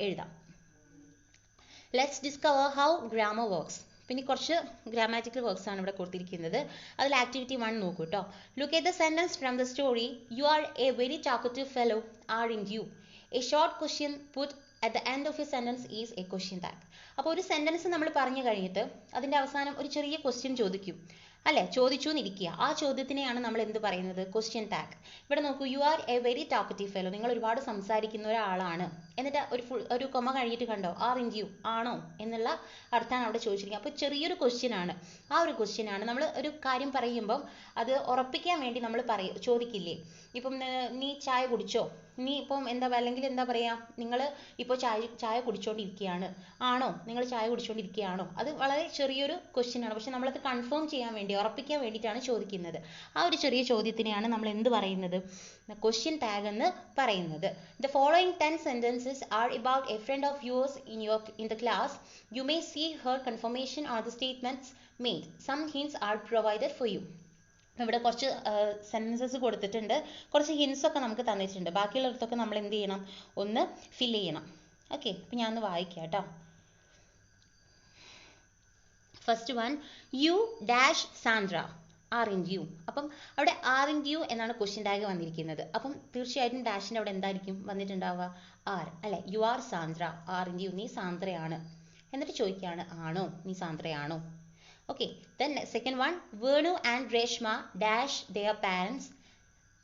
എഴുതാം. Let's discover how grammar works. പിന്നെ കുറച്ച് ഗ്രാമാറ്റിക്കൽ വർക്ക്സ് ആണ് ഇവിടെ കൊടുത്തിരിക്കുന്നത്. അതിൽ ആക്ടിവിറ്റി 1 നോക്കൂ കേട്ടോ. Look at the sentence from the story. You are A very talkative fellow, aren't you? A short question put at the end of a sentence is a question tag. അപ്പോൾ ഒരു സെന്റൻസ് നമ്മൾ പറഞ്ഞു കഴിഞ്ഞിട്ട് അതിൻ്റെ അവസാനം ഒരു ചെറിയ ക്വസ്റ്റ്യൻ ചോദിക്കും അല്ലേ, ചോദിച്ചു എന്നിരിക്കുക. ആ ചോദ്യത്തിനെയാണ് നമ്മൾ എന്ത് പറയുന്നത്, ക്വസ്റ്റ്യൻ ടാഗ്. ഇവിടെ നോക്കൂ, you are A very talkative fellow, നിങ്ങൾ ഒരുപാട് സംസാരിക്കുന്ന ഒരാളാണ്. എന്നിട്ട് ഒരു കൊമ കഴിഞ്ഞിട്ട് കണ്ടോ, aren't you, ആണോ എന്നുള്ള അർത്ഥമാണ് അവിടെ ചോദിച്ചിരിക്കുക. അപ്പോൾ ചെറിയൊരു ക്വസ്റ്റ്യൻ ആണ്. ആ ഒരു ക്വസ്റ്റ്യൻ ആണ് നമ്മൾ ഒരു കാര്യം പറയുമ്പം അത് ഉറപ്പിക്കാൻ വേണ്ടി നമ്മൾ ചോദിക്കില്ലേ. ഇപ്പം നീ ചായ കുടിച്ചോ, നീ ഇപ്പം അല്ലെങ്കിൽ എന്താ പറയുക, നിങ്ങൾ ഇപ്പോൾ ചായ കുടിച്ചുകൊണ്ടിരിക്കുകയാണ്, ആണോ, നിങ്ങൾ ചായ കുടിച്ചുകൊണ്ടിരിക്കുകയാണോ. അത് വളരെ ചെറിയൊരു ക്വസ്റ്റ്യൻ ആണ്, പക്ഷെ നമ്മളത് കൺഫേം ചെയ്യാൻ വേണ്ടി, ഉറപ്പിക്കാൻ വേണ്ടിയിട്ടാണ് ചോദിക്കുന്നത്. ആ ഒരു ചെറിയ ചോദ്യത്തിനെയാണ് നമ്മൾ എന്ത് പറയുന്നത്, ക്വസ്റ്റ്യൻ ടാഗ് എന്ന് പറയുന്നത്. The following 10 sentences are about a friend of yours in the class. You may see her confirmation or the statements made. Some hints are provided for you. ഇവിടെ കുറച്ച് സെൻറ്റൻസസ് കൊടുത്തിട്ടുണ്ട്, കുറച്ച് ഹിൻസ് ഒക്കെ നമുക്ക് തന്നിട്ടുണ്ട്. ബാക്കിയുള്ളിടത്തൊക്കെ നമ്മൾ എന്ത് ചെയ്യണം, ഒന്ന് ഫില്ല് ചെയ്യണം. ഓക്കെ, അപ്പം ഞാൻ ഒന്ന് വായിക്കാം കേട്ടോ. First one, you dash Sandra aren't you. അപ്പം അവിടെ aren't you എന്നാണ് ക്വസ്റ്റ്യൻ ടാഗ് വന്നിരിക്കുന്നത്. അപ്പം തീർച്ചയായിട്ടും ഡാഷിൻ്റെ അവിടെ എന്തായിരിക്കും വന്നിട്ടുണ്ടാവുക, ആർ അല്ലെ. You are Sandra, aren't you, നീ സാന്ദ്രയാണ്. എന്നിട്ട് ചോദിക്കുകയാണ്, ആണോ, നീ സാന്ദ്രയാണോ. Okay, then second one, Venu and Reshma dash their parents.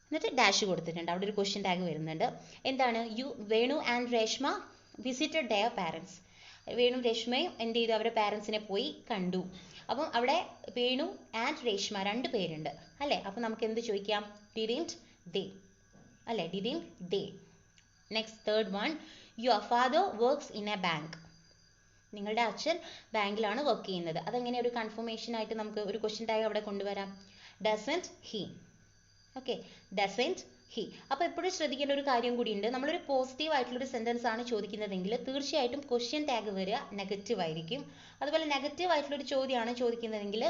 എന്നിട്ട് ഡാഷ് കൊടുത്തിട്ടുണ്ട്, അവിടെ ഒരു ക്വസ്റ്റ്യൻ ടാഗ് വരുന്നുണ്ട്. എന്താണ്, Venu and Reshma visited their parents. Venu രേഷ്മയും എന്ത് ചെയ്തു, അവരുടെ പാരൻസിനെ പോയി കണ്ടു. അപ്പം അവിടെ വേണു ആൻഡ് രേഷ്മ 2 പേരുണ്ട് അല്ലേ. അപ്പം നമുക്ക് എന്ത് ചോദിക്കാം, ഡിഡിൻറ്റ് ദേ അല്ലേ, didn't they. Next third one, your father works in a bank. നിങ്ങളുടെ അച്ഛൻ ബാങ്കിലാണ് വർക്ക് ചെയ്യുന്നത്. അതെങ്ങനെ ഒരു കൺഫർമേഷൻ ആയിട്ട് നമുക്ക് ഒരു ക്വസ്റ്റ്യൻ ടാഗ് അവിടെ കൊണ്ടുവരാം, doesn't he. Okay, doesn't he. അപ്പോൾ എപ്പോഴും ശ്രദ്ധിക്കേണ്ട ഒരു കാര്യം കൂടിയുണ്ട്, നമ്മളൊരു പോസിറ്റീവ് ആയിട്ടുള്ളൊരു സെൻറ്റൻസ് ആണ് ചോദിക്കുന്നതെങ്കിൽ തീർച്ചയായിട്ടും ക്വസ്റ്റ്യൻ ടാഗ് വരിക നെഗറ്റീവ് ആയിരിക്കും. അതുപോലെ നെഗറ്റീവ് ആയിട്ടുള്ളൊരു ചോദ്യമാണ് ചോദിക്കുന്നതെങ്കിൽ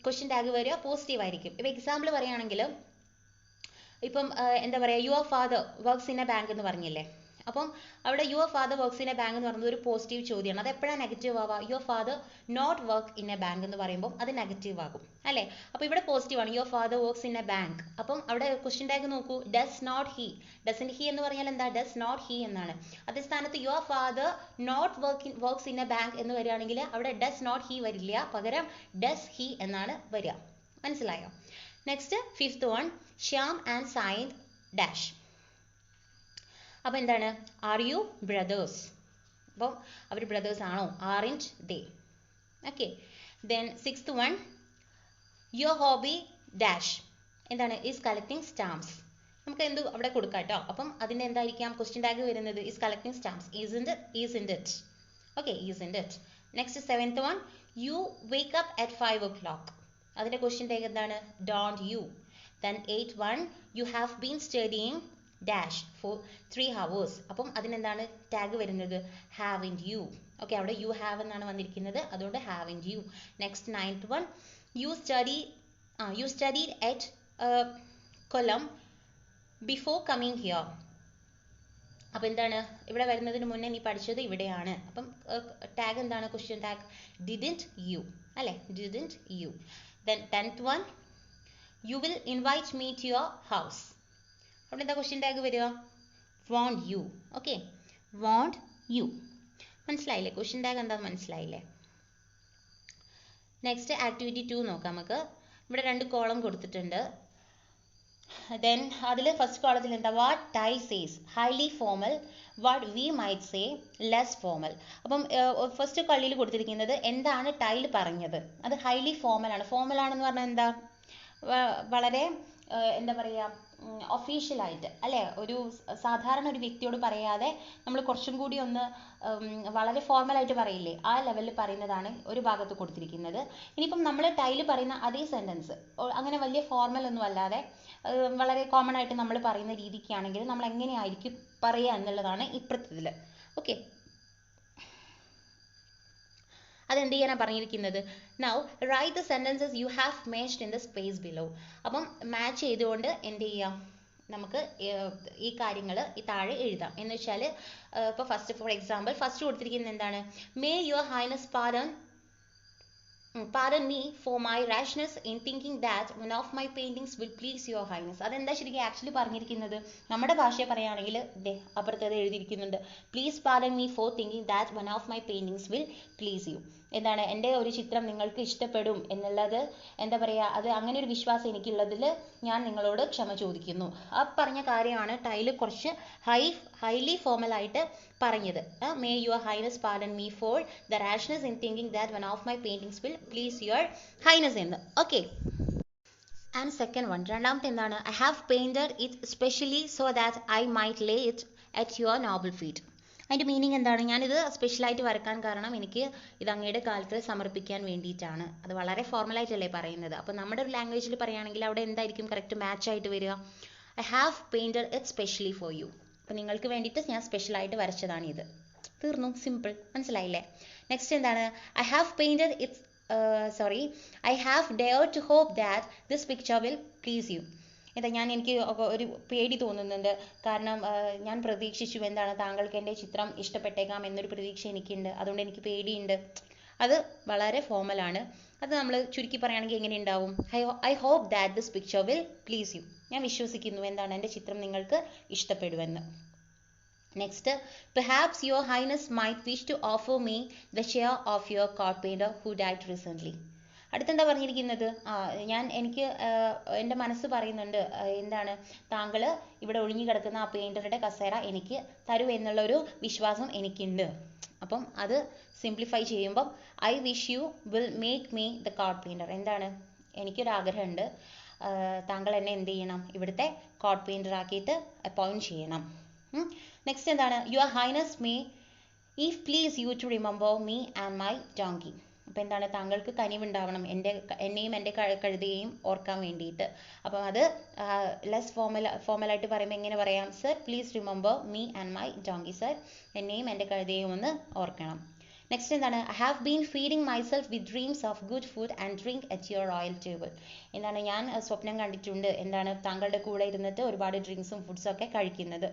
ക്വസ്റ്റ്യൻ ടാഗ് വരിക പോസിറ്റീവ് ആയിരിക്കും. ഇപ്പോൾ എക്സാമ്പിൾ പറയുകയാണെങ്കിൽ ഇപ്പം എന്താ പറയുക, your father works in a bank എന്ന് പറഞ്ഞില്ലേ. അപ്പം അവിടെ your father works in a bank എന്ന് പറയുന്നത് ഒരു പോസിറ്റീവ് ചോദ്യമാണ്. അത് എപ്പോഴാണ് നെഗറ്റീവ് ആവുക, your father not work in a bank എന്ന് പറയുമ്പോൾ അത് നെഗറ്റീവ് ആകും അല്ലേ. അപ്പോൾ ഇവിടെ പോസിറ്റീവ് ആണ്, your father works in a bank. അപ്പം അവിടെ ക്വസ്റ്റ്യൻ ടാഗ് നോക്കൂ, does not he. Doesn't he എന്ന് പറഞ്ഞാൽ എന്താ, ഡസ് നോട്ട് ഹി എന്നാണ്. അതേ സ്ഥാനത്ത് your father not works in a bank എന്ന് വരികയാണെങ്കിൽ അവിടെ ഡസ് നോട്ട് ഹി വരില്ല, പകരം ഡസ് ഹി എന്നാണ് വരിക. മനസ്സിലായോ. Next fifth one, Shyam and സായിന്ദ് ഡാഷ്. അപ്പോൾ എന്താണ്, ആർ യു ബ്രദേഴ്സ്. അപ്പം അവർ ബ്രദേഴ്സ് ആണോ, aren't they. Okay, then sixth one, your hobby dash. എന്താണ്, ഈസ് കളക്ടിങ് സ്റ്റാമ്പ്സ്. നമുക്ക് എന്ത് അവിടെ കൊടുക്കാം കേട്ടോ. അപ്പം അതിൻ്റെ എന്തായിരിക്കാം ക്വസ്റ്റ്യൻ ടാഗ് വരുന്നത്, is collecting stamps, isn't it. Okay, isn't it. Next seventh one, you wake up at 5 o'clock. അതിൻ്റെ ക്വസ്റ്റ്യൻ ടാഗ് എന്താണ്, don't you. Then 8th one, U have been studying dash for 3 hours. അപ്പം അതിനെന്താണ് ടാഗ് വരുന്നത്, ഹാവിൻറ്റ് യു. ഓക്കെ, അവിടെ യു ഹാവ് എന്നാണ് വന്നിരിക്കുന്നത്, അതുകൊണ്ട് haven't you. Next 9th one, you studied at Kollam before coming here. അപ്പം എന്താണ് ഇവിടെ വരുന്നതിന് മുന്നേ നീ പഠിച്ചത് ഇവിടെയാണ്. അപ്പം ടാഗ് എന്താണ്, ക്വസ്റ്റ്യൻ ടാഗ് ഡിഡിൻറ്റ് യു അല്ലേ, didn't you. Then 10th one, you will invite me to your house. അവിടെ എന്താ ക്വസ്റ്റ്യൻ ടാഗ് വരിക, won't you. Okay, won't you. മനസ്സിലായില്ലേ, ക്വസ്റ്റ്യൻ ടാഗ് എന്താണെന്ന് മനസ്സിലായില്ലേ. നെക്സ്റ്റ് ആക്ടിവിറ്റി 2 നോക്കാം നമുക്ക്. ഇവിടെ 2 കോളം കൊടുത്തിട്ടുണ്ട്. ദെൻ അതിൽ ഫസ്റ്റ് കോളത്തിൽ എന്താ, what Tile says highly formal, what we might say less formal. അപ്പം ഫസ്റ്റ് കള്ളിയിൽ കൊടുത്തിരിക്കുന്നത് എന്താണ് ടൈൽ പറഞ്ഞത്, അത് ഹൈലി ഫോമൽ ആണ്. ഫോമൽ ആണെന്ന് പറഞ്ഞാൽ എന്താ, വളരെ എന്താ പറയുക, ഒഫീഷ്യലായിട്ട് അല്ലേ, ഒരു സാധാരണ ഒരു വ്യക്തിയോട് പറയാതെ നമ്മൾ കുറച്ചും കൂടി ഒന്ന് വളരെ ഫോർമലായിട്ട് പറയില്ലേ, ആ ലെവലിൽ പറയുന്നതാണ് ഒരു ഭാഗത്ത് കൊടുത്തിരിക്കുന്നത്. ഇനിയിപ്പം നമ്മൾ ടൈല് പറയുന്ന അതേ സെൻറ്റൻസ് അങ്ങനെ വലിയ ഫോർമൽ ഒന്നും അല്ലാതെ വളരെ കോമൺ ആയിട്ട് നമ്മൾ പറയുന്ന രീതിക്കാണെങ്കിൽ നമ്മൾ എങ്ങനെയായിരിക്കും പറയുക എന്നുള്ളതാണ് ഇപ്പുറത്തതിൽ. ഓക്കെ, അതെന്ത് ചെയ്യാനാണ് പറഞ്ഞിരിക്കുന്നത്? Now write the sentences you have matched in the space below. അപ്പം മാച്ച് ചെയ്തുകൊണ്ട് എന്ത് ചെയ്യാം, നമുക്ക് ഈ കാര്യങ്ങൾ ഈ താഴെ എഴുതാം. എന്ന് വെച്ചാൽ ഇപ്പോൾ ഫസ്റ്റ് ഫോർ എക്സാമ്പിൾ ഫസ്റ്റ് കൊടുത്തിരിക്കുന്നത് എന്താണ്? May your highness pardon me for my rashness in thinking that one of my paintings will please your highness. അതെന്താ ശരിക്കും ആക്ച്വലി പറഞ്ഞിരിക്കുന്നത്? നമ്മുടെ ഭാഷയെ പറയുകയാണെങ്കിൽ അപ്പുറത്തത് എഴുതിയിരിക്കുന്നുണ്ട്, please pardon me for thinking that one of my paintings will please you. എന്താണ്, എൻ്റെ ഒരു ചിത്രം നിങ്ങൾക്ക് ഇഷ്ടപ്പെടും എന്നുള്ളത് എന്താ പറയുക, അത് അങ്ങനെ ഒരു വിശ്വാസം എനിക്കുള്ളതിൽ ഞാൻ നിങ്ങളോട് ക്ഷമ ചോദിക്കുന്നു. ആ പറഞ്ഞ കാര്യമാണ് ടൈല് കുറച്ച് ഹൈലി ഫോർമലായിട്ട് പറഞ്ഞത്. May your highness pardon me for the rashness in thinking that one of my paintings will please your highness എന്ന്. ഓക്കെ, ആൻഡ് സെക്കൻഡ് വൺ, രണ്ടാമത്തെ എന്താണ്? I have painted it specially so that I might lay it at your noble feet. അതിൻ്റെ മീനിങ് എന്താണ്? ഞാനിത് സ്പെഷ്യലായിട്ട് വരക്കാൻ കാരണം എനിക്ക് ഇത് അങ്ങയുടെ കാലത്തിൽ സമർപ്പിക്കാൻ വേണ്ടിയിട്ടാണ്. അത് വളരെ ഫോർമലായിട്ടല്ലേ പറയുന്നത്. അപ്പോൾ നമ്മുടെ ഒരു ലാംഗ്വേജിൽ പറയുകയാണെങ്കിൽ അവിടെ എന്തായിരിക്കും കറക്റ്റ് മാച്ച് ആയിട്ട് വരിക? I have painted it specially for you. അപ്പോൾ നിങ്ങൾക്ക് വേണ്ടിയിട്ട് ഞാൻ സ്പെഷ്യലായിട്ട് വരച്ചതാണ് ഇത്. തീർന്നു, സിമ്പിൾ, മനസ്സിലായില്ലേ? നെക്സ്റ്റ് എന്താണ്? I have painted it's I have dare to hope that this picture will please you. എനിക്ക് ഒരു പേടി തോന്നുന്നുണ്ട്, കാരണം ഞാൻ പ്രതീക്ഷിച്ചു എന്താണ്, താങ്കൾക്ക് എൻ്റെ ചിത്രം ഇഷ്ടപ്പെട്ടേക്കാം എന്നൊരു പ്രതീക്ഷ എനിക്കുണ്ട്, അതുകൊണ്ട് എനിക്ക് പേടിയുണ്ട്. അത് വളരെ ഫോർമലാണ്. അത് നമ്മൾ ചുരുക്കി പറയുകയാണെങ്കിൽ എങ്ങനെ ഉണ്ടാവും? I hope that this picture will please you. ഞാൻ വിശ്വസിക്കുന്നു എന്താണ്, എൻ്റെ ചിത്രം നിങ്ങൾക്ക് ഇഷ്ടപ്പെടുമെന്ന്. Next, perhaps your highness might wish to offer me the share of your court painter who died recently. അടുത്തെന്താ പറഞ്ഞിരിക്കുന്നത്? എനിക്ക് എൻ്റെ മനസ്സ് പറയുന്നുണ്ട് എന്താണ്, താങ്കൾ ഇവിടെ ഒഴിഞ്ഞു കിടക്കുന്ന ആ പെയിൻറ്ററുടെ കസേര എനിക്ക് തരൂ എന്നുള്ളൊരു വിശ്വാസം എനിക്കുണ്ട്. അപ്പം അത് സിംപ്ലിഫൈ ചെയ്യുമ്പം I wish you will make me the court painter. എന്താണ്, എനിക്കൊരാഗ്രഹമുണ്ട്, താങ്കൾ എന്നെ എന്ത് ചെയ്യണം, ഇവിടുത്തെ കോട്ട് പെയിൻറ്റർ ആക്കിയിട്ട് അപ്പോയിൻറ്റ് ചെയ്യണം. നെക്സ്റ്റ് എന്താണ്? Your highness may if please you to remember me and my donkey. അപ്പോൾ എന്താണ്, താങ്കൾക്ക് കനിവുണ്ടാവണം എന്നെയും എൻ്റെ കഴുതയെയും ഓർക്കാൻ വേണ്ടിയിട്ട്. അപ്പം അത് ലെസ് ഫോർമലായിട്ട് പറയുമ്പോൾ എങ്ങനെ പറയാം? Sir please remember me and my donkey. Sir, എന്നെയും എൻ്റെ കഴുതയെയും ഒന്ന് ഓർക്കണം. നെക്സ്റ്റ് എന്താണ്? I have been feeding myself with dreams of good food and drink at your royal table. എന്താണ്, ഞാൻ സ്വപ്നം കണ്ടിട്ടുണ്ട് എന്താണ്, താങ്കളുടെ കൂടെ ഇരുന്നിട്ട് ഒരുപാട് ഡ്രിങ്ക്സും ഫുഡ്സും ഒക്കെ കഴിക്കുന്നത്.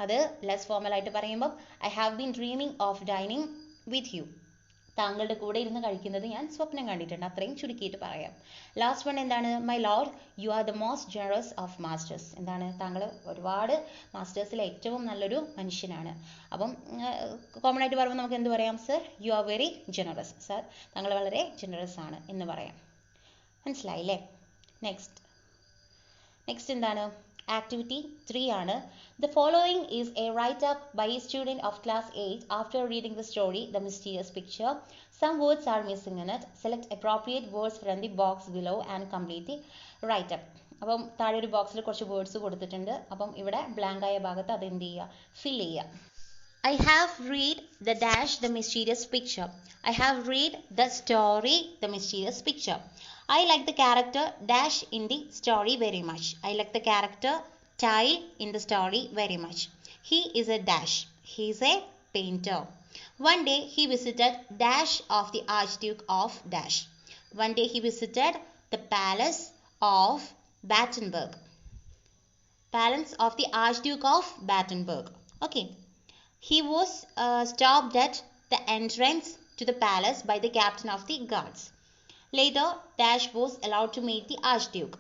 അത് ലെസ് ഫോർമലായിട്ട് പറയുമ്പോൾ I have been dreaming of dining with you. താങ്കളുടെ കൂടെ ഇരുന്ന് കഴിക്കുന്നത് ഞാൻ സ്വപ്നം കണ്ടിട്ടുണ്ട്. അത്രയും ചുരുക്കിയിട്ട് പറയാം. ലാസ്റ്റ് വൺ എന്താണ്? My Lord you are the most generous of masters. എന്താണ്, താങ്കൾ ഒരുപാട് മാസ്റ്റേഴ്സിലെ ഏറ്റവും നല്ലൊരു മനുഷ്യനാണ്. അപ്പം കോമൺ ആയിട്ട് പറയുമ്പോൾ നമുക്ക് എന്ത് പറയാം? Sir you are very generous. Sir, താങ്കൾ വളരെ ജനറസ് ആണ് എന്ന് പറയാം. മനസ്സിലായില്ലേ? നെക്സ്റ്റ് എന്താണ്? ആക്ടിവിറ്റി 3 ആണ്. The following is a write-up by a student of class 8 after reading the story The Mysterious Picture. Some words are missing in it. Select appropriate words from the box below and complete the write-up. അപ്പം താഴെ ഒരു ബോക്സിൽ കുറച്ച് വേർഡ്സ് കൊടുത്തിട്ടുണ്ട്. അപ്പം ഇവിടെ ബ്ലാങ്ക് ആയ ഭാഗത്ത് അത് എന്ത് ചെയ്യുക? ഫിൽ ചെയ്യുക. I have read the dash the mysterious picture. I have read the story The Mysterious Picture. I like the character dash in the story very much. I like the character Tile in the story very much. He is a dash. He is a painter. One day he visited dash of the Archduke of dash. One day he visited the palace of Battenberg. Palace of the Archduke of Battenberg. Okay. He was stopped at the entrance to the palace by the captain of the guards. Later, Dash was allowed to meet the Archduke.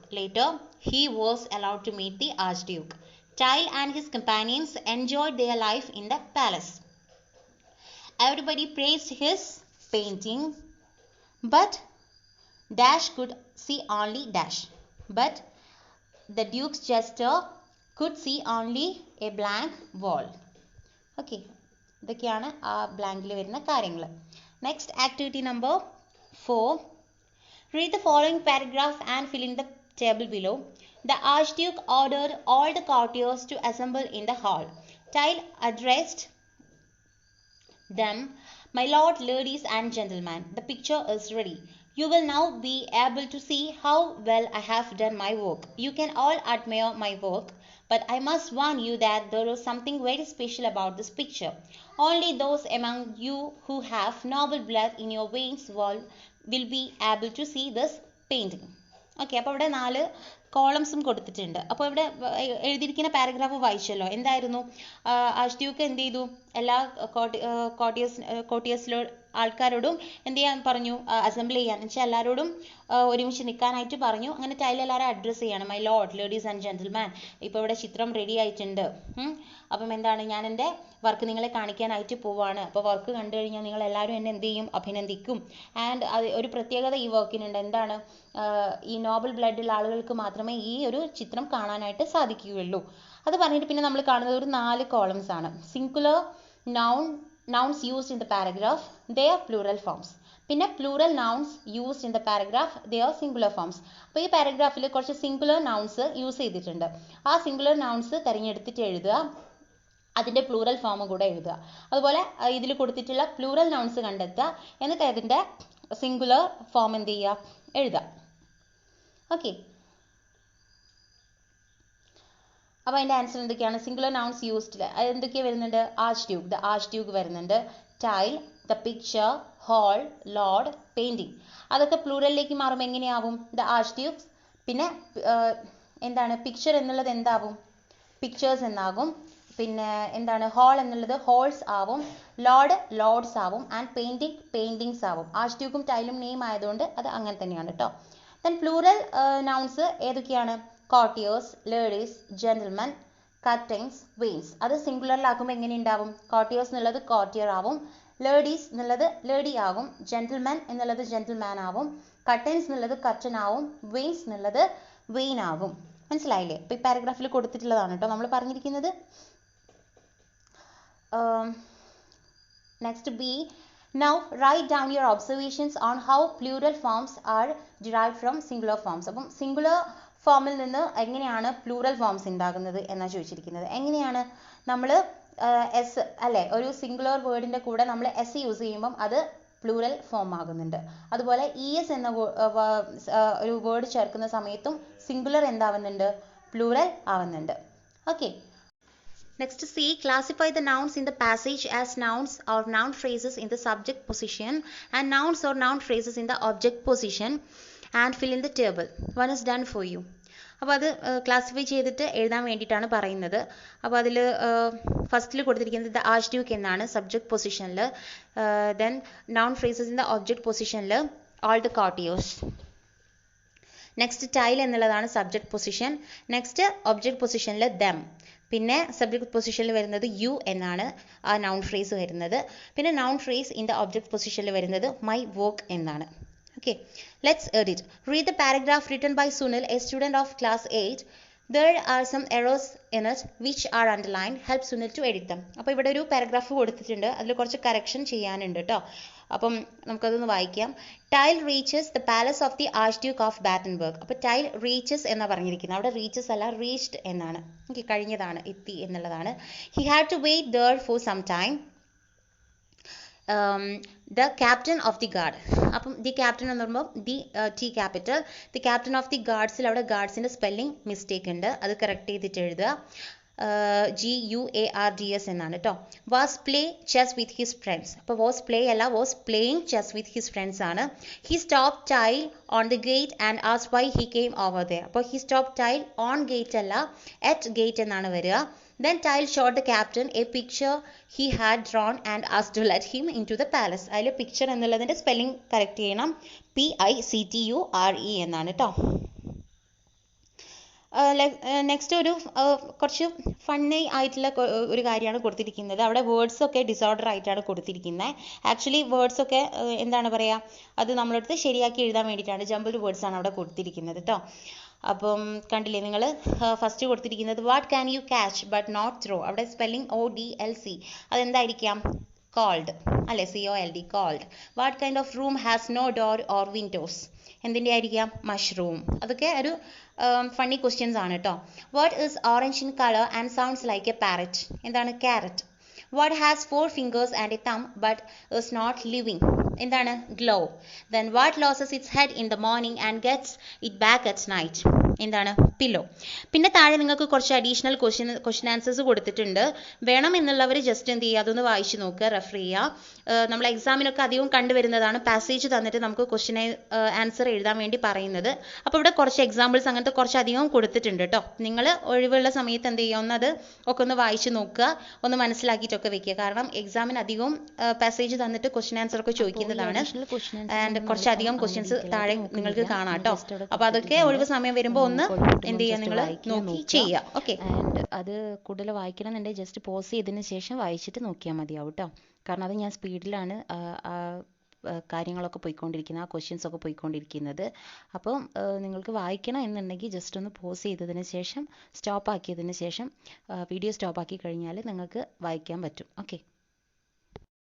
He was allowed to meet the Archduke. Tile and his companions enjoyed their life in the palace. Everybody praised his painting, but Dash could see only Dash. But the Duke's jester could see only a blank wall. Okay, ഇതൊക്കെയാണ് ആ ബ്ലാങ്കിൽ വരുന്ന കാര്യങ്ങൾ. Next activity number 4. Read the following paragraph and fill in the table below. The Archduke ordered all the courtiers to assemble in the hall. Tile addressed them, "My lord, ladies and gentlemen, the picture is ready. You will now be able to see how well I have done my work. You can all admire my work, but I must warn you that there is something very special about this picture. Only those among you who have noble blood in your veins will be able to see this painting." Okay, അപ്പോൾ ഇവിടെ 4 കോളംസും കൊടുത്തിട്ടുണ്ട്. അപ്പോൾ ഇവിടെ എഴുതിയിരിക്കുന്ന പാരഗ്രാഫ് വായിച്ചല്ലോ. എന്തായിരുന്നു? ആർച്ച്ഡ്യൂക്ക് എന്ത് ചെയ്തു? എല്ലാ കോർട്ടിയേഴ്സിലോ ആൾക്കാരോടും എന്ത് ചെയ്യാൻ പറഞ്ഞു? അസംബിൾ ചെയ്യാൻ വെച്ചാൽ എല്ലാവരോടും ഒരുമിച്ച് നിൽക്കാനായിട്ട് പറഞ്ഞു. അങ്ങനെ ടൈൽ എല്ലാവരും അഡ്രസ്സ് ചെയ്യാണ്. "My Lord, ladies and gentleman, ഇപ്പോൾ ഇവിടെ ചിത്രം റെഡി ആയിട്ടുണ്ട്. അപ്പം എന്താണ്, ഞാൻ എൻ്റെ വർക്ക് നിങ്ങളെ കാണിക്കാനായിട്ട് പോവാണ്. അപ്പോൾ വർക്ക് കണ്ടു കഴിഞ്ഞാൽ നിങ്ങൾ എല്ലാവരും എന്നെ എന്ത് ചെയ്യും? അഭിനന്ദിക്കും. ആൻഡ് അത് ഒരു പ്രത്യേകത ഈ വർക്കിനുണ്ട്. എന്താണ്? ഈ നോബൽ ബ്ലഡിലുള്ള ആളുകൾക്ക് മാത്രമേ ഈ ഒരു ചിത്രം കാണാനായിട്ട് സാധിക്കുകയുള്ളൂ. അത് പറഞ്ഞിട്ട് പിന്നെ നമ്മൾ കാണുന്നത് ഒരു 4 കോളംസ് ആണ്. Singular nouns used in the paragraph, they are plural forms. പിന്നെ plural nouns used in the paragraph, they are singular forms. അപ്പോൾ ഈ പാരഗ്രാഫിൽ കുറച്ച് സിംഗുലർ നൗൺസ് യൂസ് ചെയ്തിട്ടുണ്ട്. ആ സിംഗുലർ നൗൺസ് തിരഞ്ഞെടുത്തിട്ട് എഴുതുക, അതിൻ്റെ പ്ലൂറൽ ഫോം കൂടെ എഴുതുക. അതുപോലെ ഇതിൽ കൊടുത്തിട്ടുള്ള പ്ലൂറൽ നൗൺസ് കണ്ടെത്തുക, എന്നിട്ട് അതിൻ്റെ സിംഗുലർ ഫോം എന്ത് ചെയ്യുക? എഴുതുക. ഓക്കെ, അപ്പോൾ അതിൻ്റെ ആൻസർ എന്തൊക്കെയാണ്? സിംഗുലർ നൗൺസ് യൂസ്ഡ് എന്തൊക്കെയാണ് വരുന്നുണ്ട്? ആർച്ച്ഡ്യൂക്ക്, ദ ആർച്ച്ഡ്യൂക്ക് വരുന്നുണ്ട്. Tile, the picture, hall, lord, painting. അതൊക്കെ പ്ലൂറലിലേക്ക് മാറുമ്പോൾ എങ്ങനെയാവും? ദ ആർച്ച്ഡ്യൂക്സ്. പിന്നെ എന്താണ്? പിക്ചർ എന്നുള്ളത് എന്താവും? പിക്ചേഴ്സ് എന്നാകും. പിന്നെ എന്താണ്? ഹോൾ എന്നുള്ളത് ഹോൾസ് ആവും. ലോർഡ് ലോർഡ്സ് ആവും. ആൻഡ് പെയിൻറ്റിങ് പെയിൻറ്റിങ്സ് ആവും. ആർച്ച്ഡ്യൂക്കും ടൈലും നെയിം ആയതുകൊണ്ട് അത് അങ്ങനെ തന്നെയാണ് കേട്ടോ. ദെൻ പ്ലൂറൽ നൗൺസ് ഏതൊക്കെയാണ്? Courtiers, ladies, gentlemen, curtains, veins. അത് സിംഗുലറിലാക്കുമ്പോൾ എങ്ങനെ ഉണ്ടാവും? കോർട്ടിയേഴ്സ് എന്നുള്ളത് കോർട്ടിയർ ആവും. ലേഡീസ് എന്നുള്ളത് ലേഡി ആവും. ജെന്റിൽമെൻ എന്നുള്ളത് ജെന്റിൽമാൻ ആവും. കർട്ടൻസ് എന്നുള്ളത് കർട്ടൻ ആവും. വെയിൻസ് എന്നുള്ളത് വെയിൻ ആവും. മനസ്സിലായില്ലേ? അപ്പോൾ ഈ പാരഗ്രാഫിൽ കൊടുത്തിട്ടുള്ളതാണ് കേട്ടോ നമ്മൾ പറഞ്ഞിരിക്കുന്നത്. Next B. Now write down your observations on how plural forms are derived from singular forms. അപ്പം സിംഗുലർ ഫോമിൽ നിന്ന് എങ്ങനെയാണ് പ്ലൂറൽ ഫോംസ് ഉണ്ടാകുന്നത് എന്നാണ് ചോദിച്ചിരിക്കുന്നത്. എങ്ങനെയാണ്? നമ്മൾ എസ് അല്ലേ, ഒരു സിംഗുലർ വേർഡിൻ്റെ കൂടെ നമ്മൾ എസ് യൂസ് ചെയ്യുമ്പം അത് പ്ലൂറൽ ഫോം ആകുന്നുണ്ട്. അതുപോലെ ES എന്ന ഒരു വേർഡ് ചേർക്കുന്ന സമയത്തും സിംഗുലർ എന്താവുന്നുണ്ട്? പ്ലൂറൽ ആവുന്നുണ്ട്. Okay, next C. Classify the nouns in the passage as nouns or noun phrases in the subject position and nouns or noun phrases in the object position and fill in the table. One is done for you. അപ്പോൾ അത് ക്ലാസിഫൈ ചെയ്തിട്ട് എഴുതാൻ വേണ്ടിയിട്ടാണ് പറയുന്നത്. അപ്പോൾ അതിൽ ഫസ്റ്റിൽ കൊടുത്തിരിക്കുന്നത് ദ ആർച്ച്ഡ്യൂക്ക് എന്നാണ് സബ്ജക്ട് പൊസിഷനിൽ. Then noun phrases in the object പൊസിഷനിൽ all the courtiers. Next Tyl എന്നുള്ളതാണ് സബ്ജക്ട് പൊസിഷൻ. നെക്സ്റ്റ് ഒബ്ജക്ട് പൊസിഷനിൽ ദം. പിന്നെ സബ്ജക്ട് പൊസിഷനിൽ വരുന്നത് യു എന്നാണ് ആ നൗൺ ഫ്രേസ് വരുന്നത്. പിന്നെ noun phrase in the object പൊസിഷനിൽ വരുന്നത് മൈ വർക്ക് എന്നാണ്. Okay, let's edit. Read the paragraph written by Sunil, a student of class 8. There are some errors in it which are underlined. Help Sunil to edit them. അപ്പോൾ ഇവിടെ ഒരു പാരഗ്രാഫ് കൊടുത്തിട്ടുണ്ട്, അതിൽ കുറച്ച് കറക്ഷൻ ചെയ്യാനുണ്ട് കേട്ടോ. അപ്പം നമുക്കതൊന്ന് വായിക്കാം. Tile reaches the palace of the archduke of Battenberg. അപ്പോൾ ടൈൽ റീച്ചസ് എന്നാണ് പറഞ്ഞിരിക്കുന്നത്, അവിടെ റീച്ചസ് അല്ല റീച്ച്ഡ് എന്നാണ്. ഓക്കെ, കഴിഞ്ഞതാണ്, എത്തി എന്നുള്ളതാണ്. He had to wait there for some time. The captain of the guard. അപ്പം ദി ക്യാപ്റ്റൻ എന്ന് പറയുമ്പോൾ the T capital. The captain of the ഗാർഡ്സിൽ അവിടെ ഗാർഡ്സിൻ്റെ സ്പെല്ലിംഗ് മിസ്റ്റേക്ക് ഉണ്ട്, അത് കറക്റ്റ് ചെയ്തിട്ട് എഴുതുക. GUARDS എന്നാണ് കേട്ടോ. Was play chess with his friends. അപ്പോൾ വാസ് പ്ലേ അല്ല, was playing chess with his friends ആണ്. He stop Tyl on the gate and asked why he came over there. അപ്പോൾ he stop Tyl on gate അല്ല, അറ്റ് ഗേറ്റ് എന്നാണ് വരിക. Then Tile showed the captain a picture he had drawn and asked to let him into the palace. അതിൽ പിക്ചർ എന്നുള്ളതിൻ്റെ സ്പെല്ലിംഗ് കറക്റ്റ് ചെയ്യണം, PICTURE എന്നാണ് കേട്ടോ. നെക്സ്റ്റ് ഒരു കുറച്ച് ഫണ്ണി ആയിട്ടുള്ള ഒരു കാര്യമാണ് കൊടുത്തിരിക്കുന്നത്. അവിടെ വേർഡ്സൊക്കെ ഡിസോർഡർ ആയിട്ടാണ് കൊടുത്തിരിക്കുന്നത്. ആക്ച്വലി വേർഡ്സൊക്കെ എന്താണ് പറയുക, അത് നമ്മളടുത്ത് ശരിയാക്കി എഴുതാൻ വേണ്ടിയിട്ടാണ് ജംബിൾഡ് വേർഡ്സ് ആണ് അവിടെ കൊടുത്തിരിക്കുന്നത് കേട്ടോ. അപ്പം കണ്ടില്ലേ നിങ്ങൾ, ഫസ്റ്റ് കൊടുത്തിരിക്കുന്നത് what can you catch but not throw. അവിടെ സ്പെല്ലിംഗ് ODLC, അതെന്തായിരിക്കാം? കോൾഡ് അല്ലെ, COLD cold. What kind of room has no door or windows? എന്തിൻ്റെ ആയിരിക്കാം? മഷ്റൂം. അതൊക്കെ ഒരു ഫണ്ണി ക്വസ്റ്റ്യൻസ് ആണ് കേട്ടോ. What is orange in colour and sounds like a parrot? എന്താണ്? Carrot. What has 4 fingers and a thumb but is not living? എന്താണ്? glove. Then what loses its head in the morning and gets it back at night? എന്താണ്? pillow. പിന്നെ താഴെ നിങ്ങൾക്ക് കുറച്ച് അഡീഷണൽ ക്വസ്റ്റ്യൻ ആൻസേഴ്സ് കൊടുത്തിട്ടുണ്ട്. വേണം എന്നുള്ളവർ ജസ്റ്റ് എന്ത് ചെയ്യുക, അതൊന്ന് വായിച്ചു നോക്കുക, റെഫർ ചെയ്യുക. നമ്മൾ എക്സാമിനൊക്കെ അധികം കണ്ടുവരുന്നതാണ് പാസേജ് തന്നിട്ട് നമുക്ക് ക്വസ്റ്റ്യൻ ആൻസർ എഴുതാൻ വേണ്ടി പറയുന്നത്. അപ്പോൾ ഇവിടെ കുറച്ച് എക്സാമ്പിൾസ് അങ്ങനത്തെ കുറച്ച് അധികം കൊടുത്തിട്ടുണ്ട് കേട്ടോ. നിങ്ങൾ ഒഴിവുള്ള സമയത്ത് എന്ത് ചെയ്യുക, ഒന്നത് ഒക്കെ ഒന്ന് വായിച്ചു നോക്കുക, ഒന്ന് മനസ്സിലാക്കിയിട്ടൊക്കെ വെക്കുക. കാരണം എക്സാമിന് അധികം പാസേജ് തന്നിട്ട് ക്വസ്റ്റ്യൻ ആൻസർ ഒക്കെ ചോദിക്കുന്നതാണ്. ആൻഡ് കുറച്ചധികം ക്വസ്റ്റ്യൻസ് താഴെ നിങ്ങൾക്ക് കാണാം കേട്ടോ. അപ്പോൾ അതൊക്കെ ഒഴിവ് സമയം വരുമ്പോൾ ഒന്ന് എന്ത് ചെയ്യുക, നിങ്ങൾ നോക്കി ചെയ്യുക. ഓക്കെ. ആൻഡ് അത് കൂടുതൽ വായിക്കണം എന്നുണ്ടെങ്കിൽ ജസ്റ്റ് പോസ് ചെയ്തതിന് ശേഷം വായിച്ചിട്ട് നോക്കിയാൽ മതിയാവും കേട്ടോ. കാരണം അത് ഞാൻ സ്പീഡിലാണ് കാര്യങ്ങളൊക്കെ പോയിക്കൊണ്ടിരിക്കുന്നത്, ആ ക്വസ്റ്റ്യൻസ് ഒക്കെ പോയിക്കൊണ്ടിരിക്കുന്നത്. അപ്പം നിങ്ങൾക്ക് വായിക്കണം എന്നുണ്ടെങ്കിൽ ജസ്റ്റ് ഒന്ന് പോസ് ചെയ്തതിന് ശേഷം സ്റ്റോപ്പ് ആക്കിയതിന് ശേഷം വീഡിയോ സ്റ്റോപ്പ് ആക്കി കഴിഞ്ഞാൽ നിങ്ങൾക്ക് വായിക്കാൻ പറ്റും. ഓക്കെ.